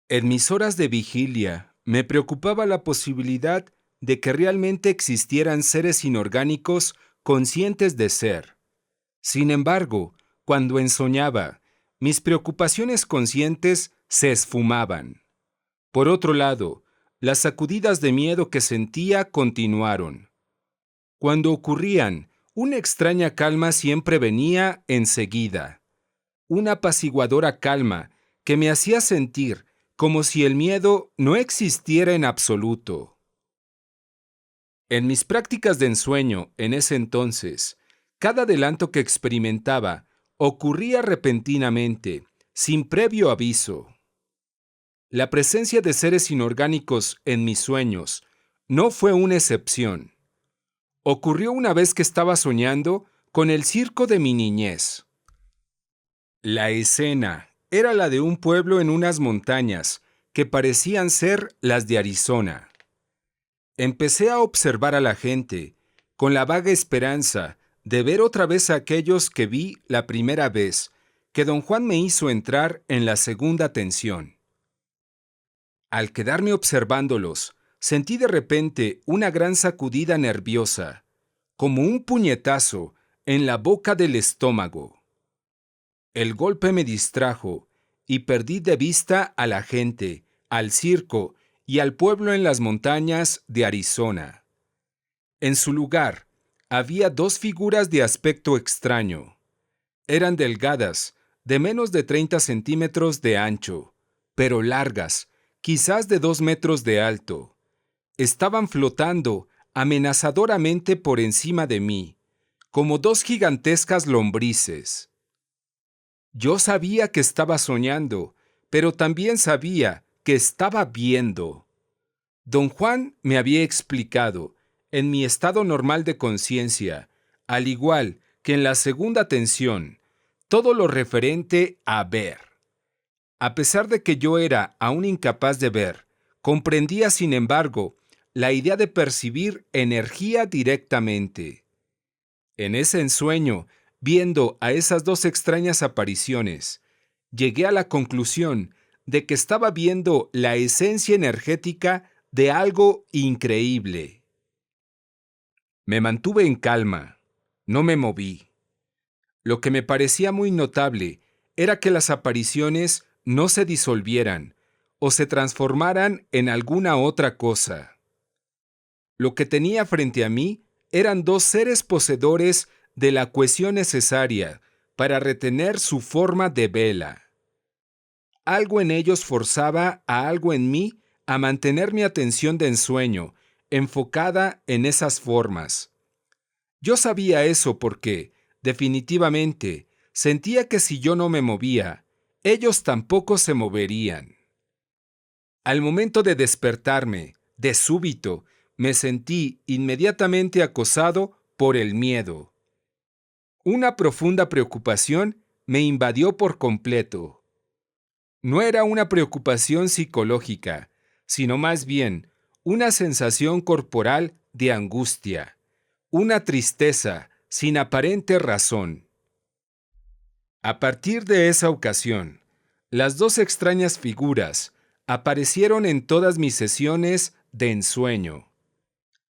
En mis horas de vigilia me preocupaba la posibilidad de que realmente existieran seres inorgánicos conscientes de ser. Sin embargo, cuando ensoñaba, mis preocupaciones conscientes se esfumaban. Por otro lado, las sacudidas de miedo que sentía continuaron. Cuando ocurrían, una extraña calma siempre venía enseguida. Una apaciguadora calma que me hacía sentir como si el miedo no existiera en absoluto. En mis prácticas de ensueño, en ese entonces, cada adelanto que experimentaba ocurría repentinamente, sin previo aviso. La presencia de seres inorgánicos en mis sueños no fue una excepción. Ocurrió una vez que estaba soñando con el circo de mi niñez. La escena era la de un pueblo en unas montañas que parecían ser las de Arizona. Empecé a observar a la gente con la vaga esperanza de ver otra vez a aquellos que vi la primera vez, que don Juan me hizo entrar en la segunda tensión. Al quedarme observándolos, sentí de repente una gran sacudida nerviosa, como un puñetazo en la boca del estómago. El golpe me distrajo y perdí de vista a la gente, al circo y al pueblo en las montañas de Arizona. En su lugar, había dos figuras de aspecto extraño. Eran delgadas, de menos de 30 centímetros de ancho, pero largas, quizás de 2 metros de alto. Estaban flotando amenazadoramente por encima de mí, como dos gigantescas lombrices. Yo sabía que estaba soñando, pero también sabía que estaba viendo. Don Juan me había explicado, en mi estado normal de conciencia, al igual que en la segunda tensión, todo lo referente a ver. A pesar de que yo era aún incapaz de ver, comprendía, sin embargo, la idea de percibir energía directamente. En ese ensueño, viendo a esas dos extrañas apariciones, llegué a la conclusión de que estaba viendo la esencia energética de algo increíble. Me mantuve en calma, no me moví. Lo que me parecía muy notable era que las apariciones no se disolvieran o se transformaran en alguna otra cosa. Lo que tenía frente a mí eran dos seres poseedores de la cohesión necesaria para retener su forma de vela. Algo en ellos forzaba a algo en mí a mantener mi atención de ensueño enfocada en esas formas. Yo sabía eso porque, definitivamente, sentía que si yo no me movía, ellos tampoco se moverían. Al momento de despertarme, de súbito, me sentí inmediatamente acosado por el miedo. Una profunda preocupación me invadió por completo. No era una preocupación psicológica, sino más bien una sensación corporal de angustia, una tristeza sin aparente razón. A partir de esa ocasión, las dos extrañas figuras aparecieron en todas mis sesiones de ensueño.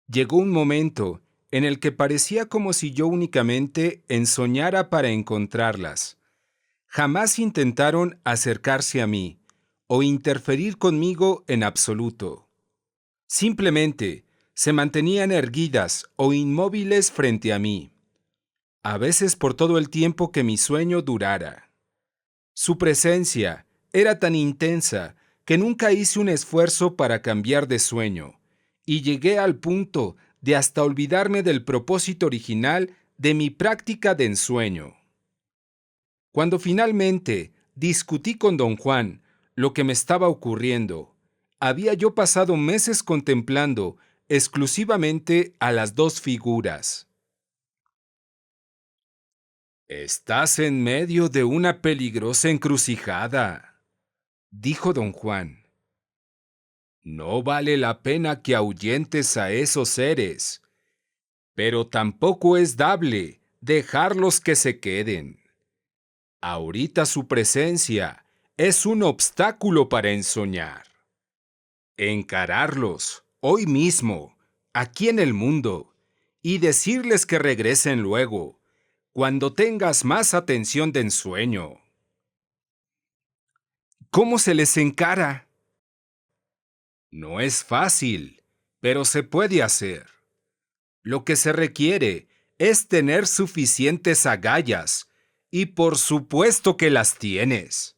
Llegó un momento en el que parecía como si yo únicamente ensoñara para encontrarlas. Jamás intentaron acercarse a mí o interferir conmigo en absoluto. Simplemente se mantenían erguidas o inmóviles frente a mí, a veces por todo el tiempo que mi sueño durara. Su presencia era tan intensa que nunca hice un esfuerzo para cambiar de sueño, y llegué al punto de hasta olvidarme del propósito original de mi práctica de ensueño. Cuando finalmente discutí con don Juan lo que me estaba ocurriendo, había yo pasado meses contemplando exclusivamente a las dos figuras. «Estás en medio de una peligrosa encrucijada», dijo don Juan. «No vale la pena que ahuyentes a esos seres, pero tampoco es dable dejarlos que se queden. Ahorita su presencia es un obstáculo para ensoñar. Encararlos hoy mismo, aquí en el mundo, y decirles que regresen luego, cuando tengas más atención de ensueño». «¿Cómo se les encara?» «No es fácil, pero se puede hacer. Lo que se requiere es tener suficientes agallas, y por supuesto que las tienes».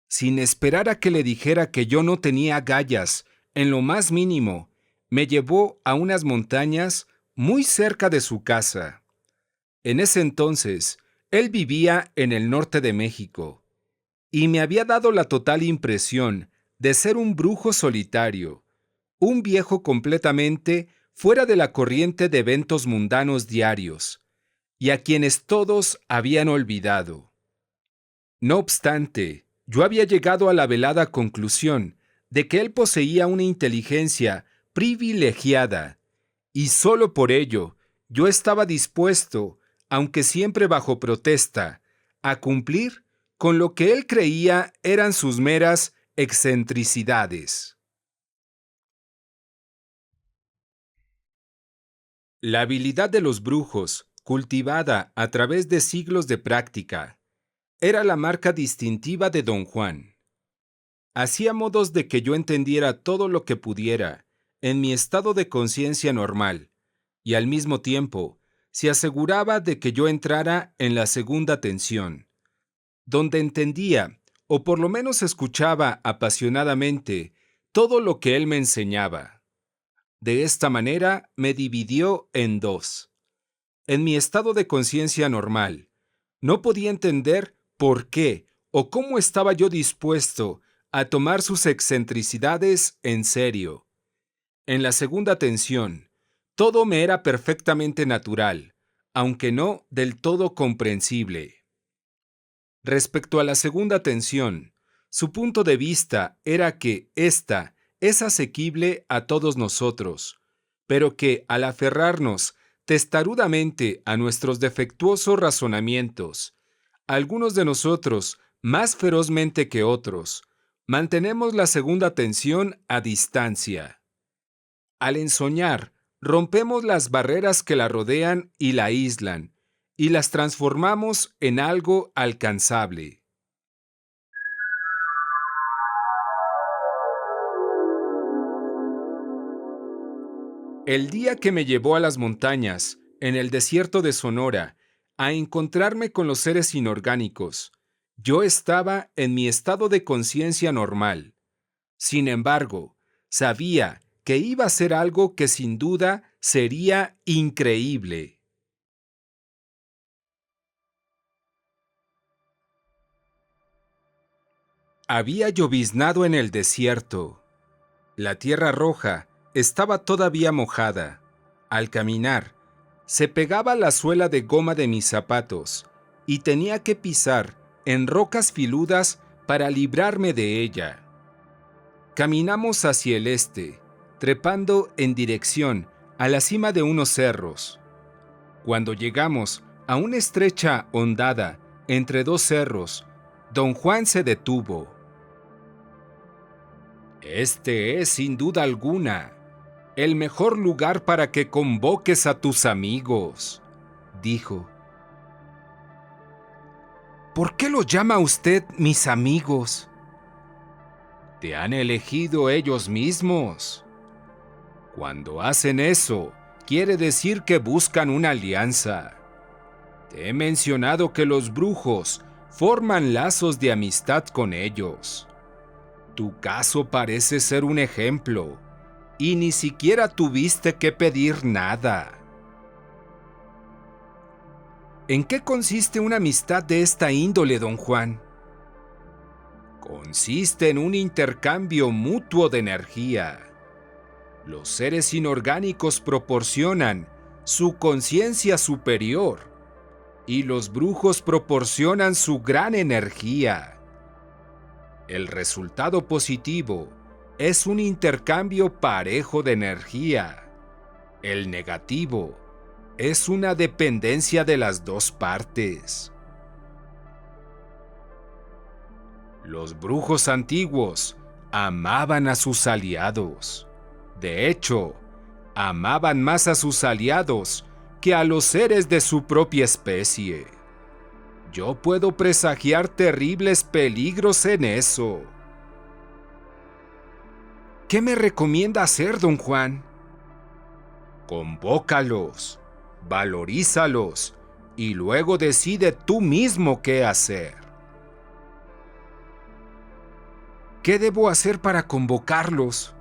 Sin esperar a que le dijera que yo no tenía agallas en lo más mínimo, me llevó a unas montañas muy cerca de su casa. En ese entonces, él vivía en el norte de México, y me había dado la total impresión de ser un brujo solitario, un viejo completamente fuera de la corriente de eventos mundanos diarios, y a quienes todos habían olvidado. No obstante, yo había llegado a la velada conclusión de que él poseía una inteligencia privilegiada, y solo por ello Yo estaba dispuesto, aunque siempre bajo protesta, a cumplir con lo que él creía eran sus meras excentricidades. La habilidad de los brujos, cultivada a través de siglos de práctica, era la marca distintiva de Don Juan. Hacía modos de que yo entendiera todo lo que pudiera, en mi estado de conciencia normal, y al mismo tiempo se aseguraba de que yo entrara en la segunda tensión, donde entendía, o por lo menos escuchaba apasionadamente, todo lo que él me enseñaba. De esta manera me dividió en dos. En mi estado de conciencia normal, no podía entender por qué o cómo estaba yo dispuesto a tomar sus excentricidades en serio. En la segunda tensión, todo me era perfectamente natural, aunque no del todo comprensible. Respecto a la segunda tensión, su punto de vista era que ésta es asequible a todos nosotros, pero que al aferrarnos testarudamente a nuestros defectuosos razonamientos, algunos de nosotros, más ferozmente que otros, mantenemos la segunda tensión a distancia. Al ensoñar, rompemos las barreras que la rodean y la aíslan, y las transformamos en algo alcanzable. El día que me llevó a las montañas, en el desierto de Sonora, a encontrarme con los seres inorgánicos, yo estaba en mi estado de conciencia normal. Sin embargo, sabía que iba a ser algo que sin duda sería increíble. Había lloviznado en el desierto. La tierra roja estaba todavía mojada. Al caminar, se pegaba la suela de goma de mis zapatos y tenía que pisar en rocas filudas para librarme de ella. Caminamos hacia el este, trepando en dirección a la cima de unos cerros. Cuando llegamos a una estrecha hondada entre dos cerros, don Juan se detuvo. Este es, sin duda alguna, el mejor lugar para que convoques a tus amigos, dijo. ¿Por qué los llama usted mis amigos? Te han elegido ellos mismos. Cuando hacen eso, quiere decir que buscan una alianza. Te he mencionado que los brujos forman lazos de amistad con ellos. Tu caso parece ser un ejemplo, y ni siquiera tuviste que pedir nada. ¿En qué consiste una amistad de esta índole, don Juan? Consiste en un intercambio mutuo de energía. Los seres inorgánicos proporcionan su conciencia superior y los brujos proporcionan su gran energía. El resultado positivo es un intercambio parejo de energía. El negativo es una dependencia de las dos partes. Los brujos antiguos amaban a sus aliados. De hecho, amaban más a sus aliados que a los seres de su propia especie. Yo puedo presagiar terribles peligros en eso. ¿Qué me recomienda hacer, don Juan? Convócalos, valorízalos y luego decide tú mismo qué hacer. ¿Qué debo hacer para convocarlos?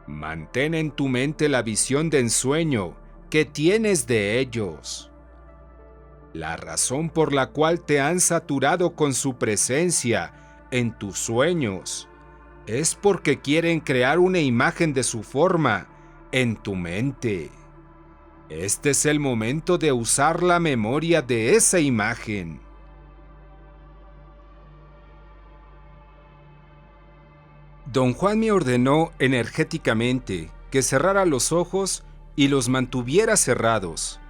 Mantén en tu mente la visión de ensueño que tienes de ellos. La razón por la cual te han saturado con su presencia en tus sueños es porque quieren crear una imagen de su forma en tu mente. Este es el momento de usar la memoria de esa imagen. Don Juan me ordenó energéticamente que cerrara los ojos y los mantuviera cerrados.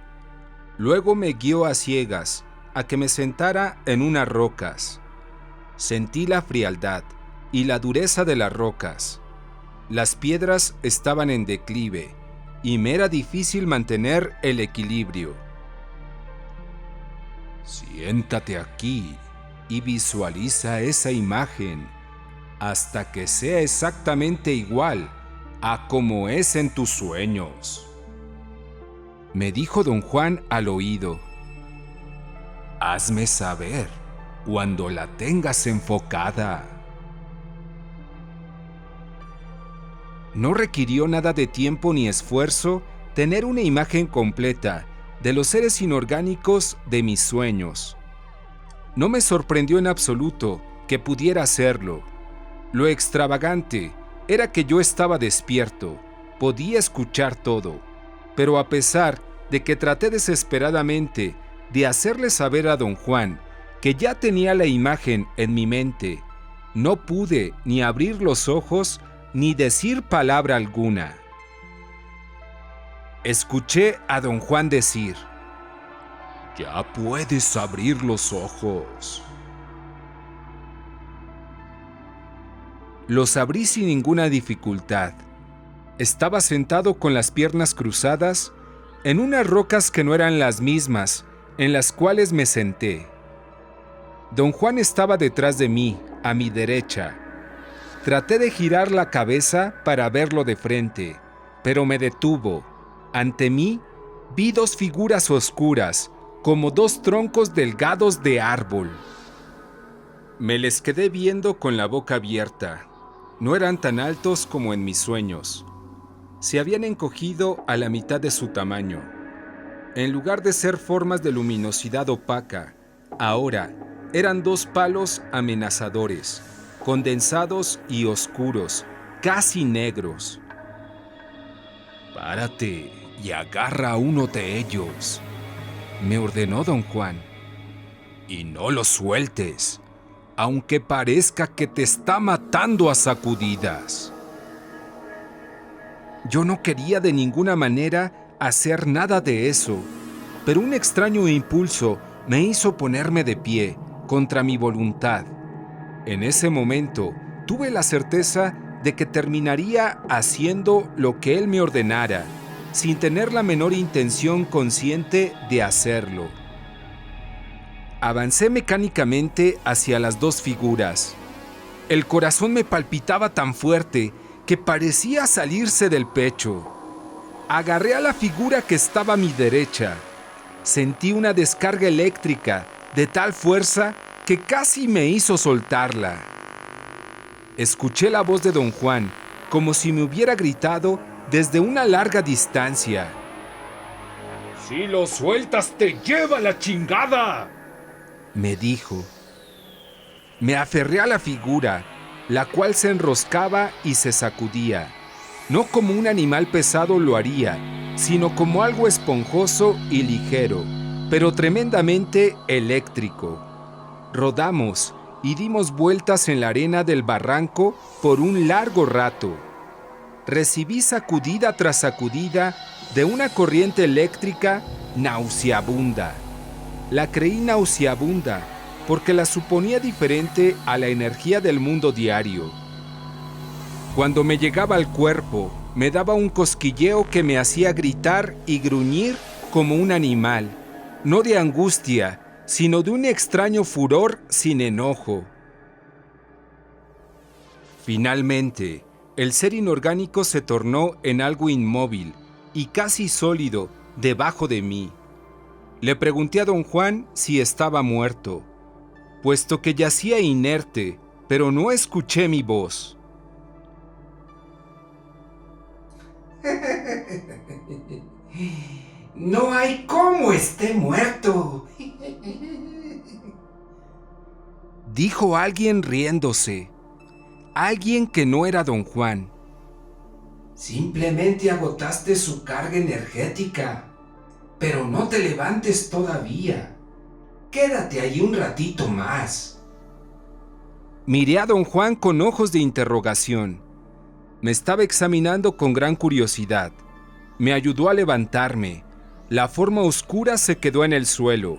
Luego me guió a ciegas a que me sentara en unas rocas. Sentí la frialdad y la dureza de las rocas. Las piedras estaban en declive y me era difícil mantener el equilibrio. Siéntate aquí y visualiza esa imagen hasta que sea exactamente igual a como es en tus sueños, me dijo don Juan al oído. Hazme saber cuando la tengas enfocada. No requirió nada de tiempo ni esfuerzo tener una imagen completa de los seres inorgánicos de mis sueños. No me sorprendió en absoluto que pudiera hacerlo. Lo extravagante era que yo estaba despierto, podía escuchar todo, pero a pesar de que traté desesperadamente de hacerle saber a don Juan que ya tenía la imagen en mi mente, no pude ni abrir los ojos ni decir palabra alguna. Escuché a don Juan decir: «Ya puedes abrir los ojos». Los abrí sin ninguna dificultad. Estaba sentado con las piernas cruzadas en unas rocas que no eran las mismas en las cuales me senté. Don Juan estaba detrás de mí, a mi derecha. Traté de girar la cabeza para verlo de frente, pero me detuvo. Ante mí vi dos figuras oscuras, como dos troncos delgados de árbol. Me les quedé viendo con la boca abierta. No eran tan altos como en mis sueños. Se habían encogido a la mitad de su tamaño. En lugar de ser formas de luminosidad opaca, ahora eran dos palos amenazadores, condensados y oscuros, casi negros. «Párate y agarra a uno de ellos», me ordenó don Juan. «Y no lo sueltes, aunque parezca que te está matando a sacudidas». Yo no quería de ninguna manera hacer nada de eso, pero un extraño impulso me hizo ponerme de pie, contra mi voluntad. En ese momento tuve la certeza de que terminaría haciendo lo que él me ordenara, sin tener la menor intención consciente de hacerlo. Avancé mecánicamente hacia las dos figuras. El corazón me palpitaba tan fuerte que parecía salirse del pecho. Agarré a la figura que estaba a mi derecha. Sentí una descarga eléctrica de tal fuerza que casi me hizo soltarla. Escuché la voz de don Juan como si me hubiera gritado desde una larga distancia. «Si lo sueltas, te lleva la chingada», me dijo. Me aferré a la figura, la cual se enroscaba y se sacudía, no como un animal pesado lo haría, sino como algo esponjoso y ligero, pero tremendamente eléctrico. Rodamos y dimos vueltas en la arena del barranco por un largo rato. Recibí sacudida tras sacudida de una corriente eléctrica nauseabunda. La creí nauseabunda porque la suponía diferente a la energía del mundo diario. Cuando me llegaba al cuerpo, me daba un cosquilleo que me hacía gritar y gruñir como un animal, no de angustia, sino de un extraño furor sin enojo. Finalmente, el ser inorgánico se tornó en algo inmóvil y casi sólido debajo de mí. Le pregunté a don Juan si estaba muerto, puesto que yacía inerte, pero no escuché mi voz. No hay cómo esté muerto, dijo alguien riéndose, alguien que no era don Juan. Simplemente agotaste su carga energética, pero no te levantes todavía. Quédate ahí un ratito más. Miré a don Juan con ojos de interrogación. Me estaba examinando con gran curiosidad. me ayudó a levantarme. La forma oscura se quedó en el suelo.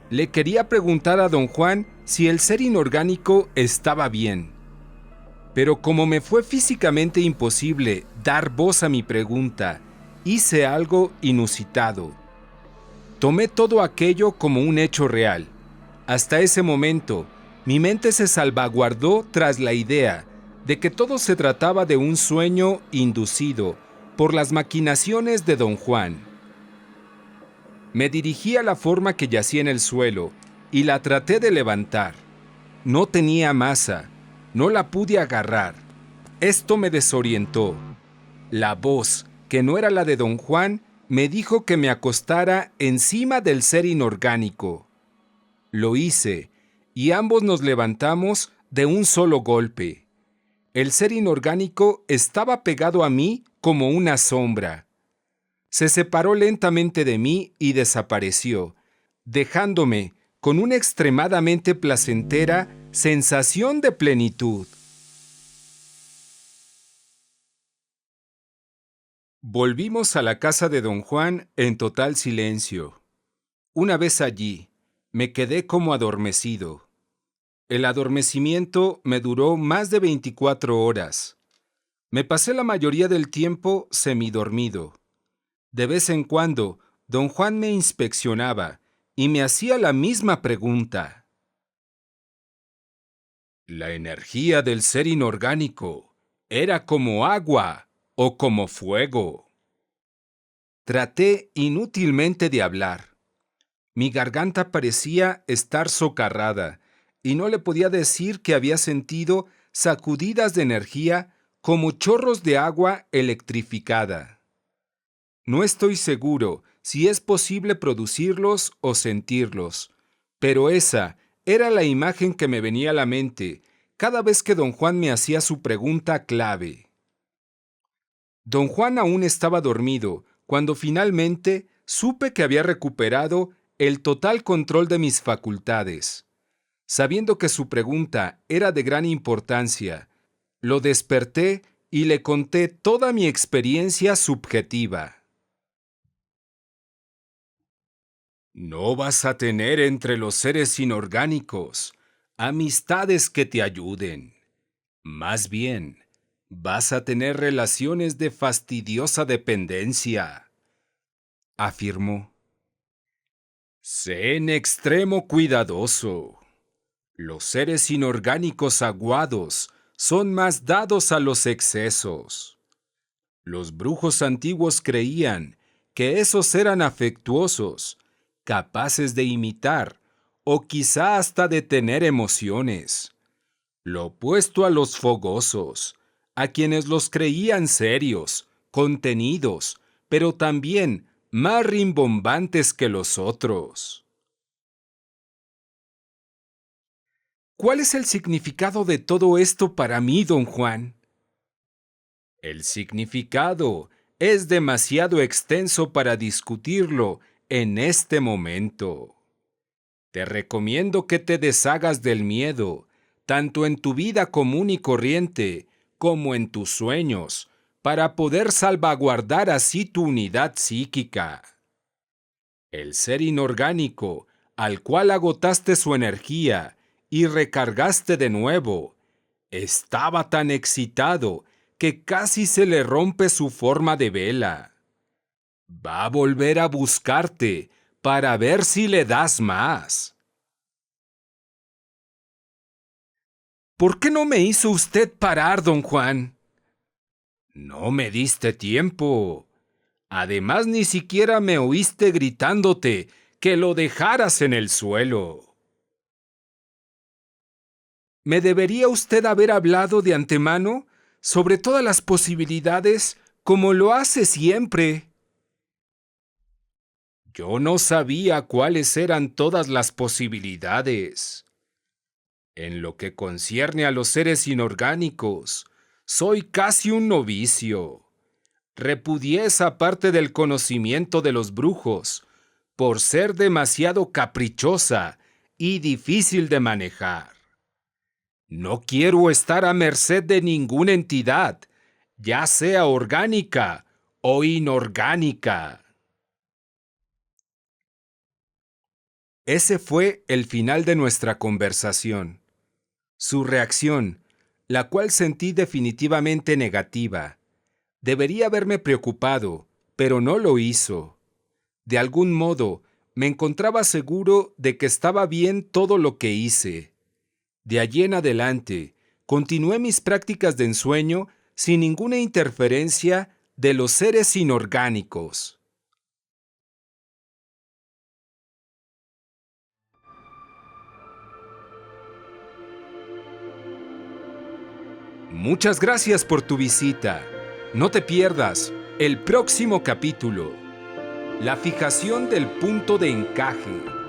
Le quería preguntar a don Juan si el ser inorgánico estaba bien. Pero como me fue físicamente imposible dar voz a mi pregunta, hice algo inusitado. Tomé todo aquello como un hecho real. Hasta ese momento, mi mente se salvaguardó tras la idea de que todo se trataba de un sueño inducido por las maquinaciones de don Juan. Me dirigí a la forma que yacía en el suelo y la traté de levantar. No tenía masa, no la pude agarrar. Esto me desorientó. La voz, que no era la de don Juan, me dijo que me acostara encima del ser inorgánico. Lo hice, y ambos nos levantamos de un solo golpe. El ser inorgánico estaba pegado a mí como una sombra. Se separó lentamente de mí y desapareció, dejándome con una extremadamente placentera sensación de plenitud. Volvimos a la casa de don Juan en total silencio. Una vez allí, me quedé como adormecido. El adormecimiento me duró más de 24 horas. Me pasé la mayoría del tiempo semidormido. De vez en cuando, don Juan me inspeccionaba y me hacía la misma pregunta. ¿La energía del ser inorgánico era como agua o como fuego? Traté inútilmente de hablar. Mi garganta parecía estar socarrada y no le podía decir que había sentido sacudidas de energía como chorros de agua electrificada. No estoy seguro si es posible producirlos o sentirlos, pero esa era la imagen que me venía a la mente cada vez que don Juan me hacía su pregunta clave. Don Juan aún estaba dormido cuando finalmente supe que había recuperado el total control de mis facultades. Sabiendo que su pregunta era de gran importancia, lo desperté y le conté toda mi experiencia subjetiva. No vas a tener entre los seres inorgánicos amistades que te ayuden. Más bien, vas a tener relaciones de fastidiosa dependencia, afirmó. Sé en extremo cuidadoso. Los seres inorgánicos aguados son más dados a los excesos. Los brujos antiguos creían que esos eran afectuosos, capaces de imitar o quizá hasta de tener emociones. Lo opuesto a los fogosos, a quienes los creían serios, contenidos, pero también más rimbombantes que los otros. ¿Cuál es el significado de todo esto para mí, don Juan? El significado es demasiado extenso para discutirlo en este momento. Te recomiendo que te deshagas del miedo, tanto en tu vida común y corriente como en tus sueños, para poder salvaguardar así tu unidad psíquica. El ser inorgánico, al cual agotaste su energía y recargaste de nuevo, estaba tan excitado que casi se le rompe su forma de vela. Va a volver a buscarte para ver si le das más. ¿Por qué no me hizo usted parar, don Juan? No me diste tiempo. Además, ni siquiera me oíste gritándote que lo dejaras en el suelo. ¿Me debería usted haber hablado de antemano sobre todas las posibilidades como lo hace siempre? Yo no sabía cuáles eran todas las posibilidades. En lo que concierne a los seres inorgánicos, soy casi un novicio. Repudié esa parte del conocimiento de los brujos por ser demasiado caprichosa y difícil de manejar. No quiero estar a merced de ninguna entidad, ya sea orgánica o inorgánica. Ese fue el final de nuestra conversación. Su reacción, la cual sentí definitivamente negativa. Debería haberme preocupado, pero no lo hizo. De algún modo, me encontraba seguro de que estaba bien todo lo que hice. De allí en adelante, continué mis prácticas de ensueño sin ninguna interferencia de los seres inorgánicos. Muchas gracias por tu visita. No te pierdas el próximo capítulo. La fijación del punto de encaje.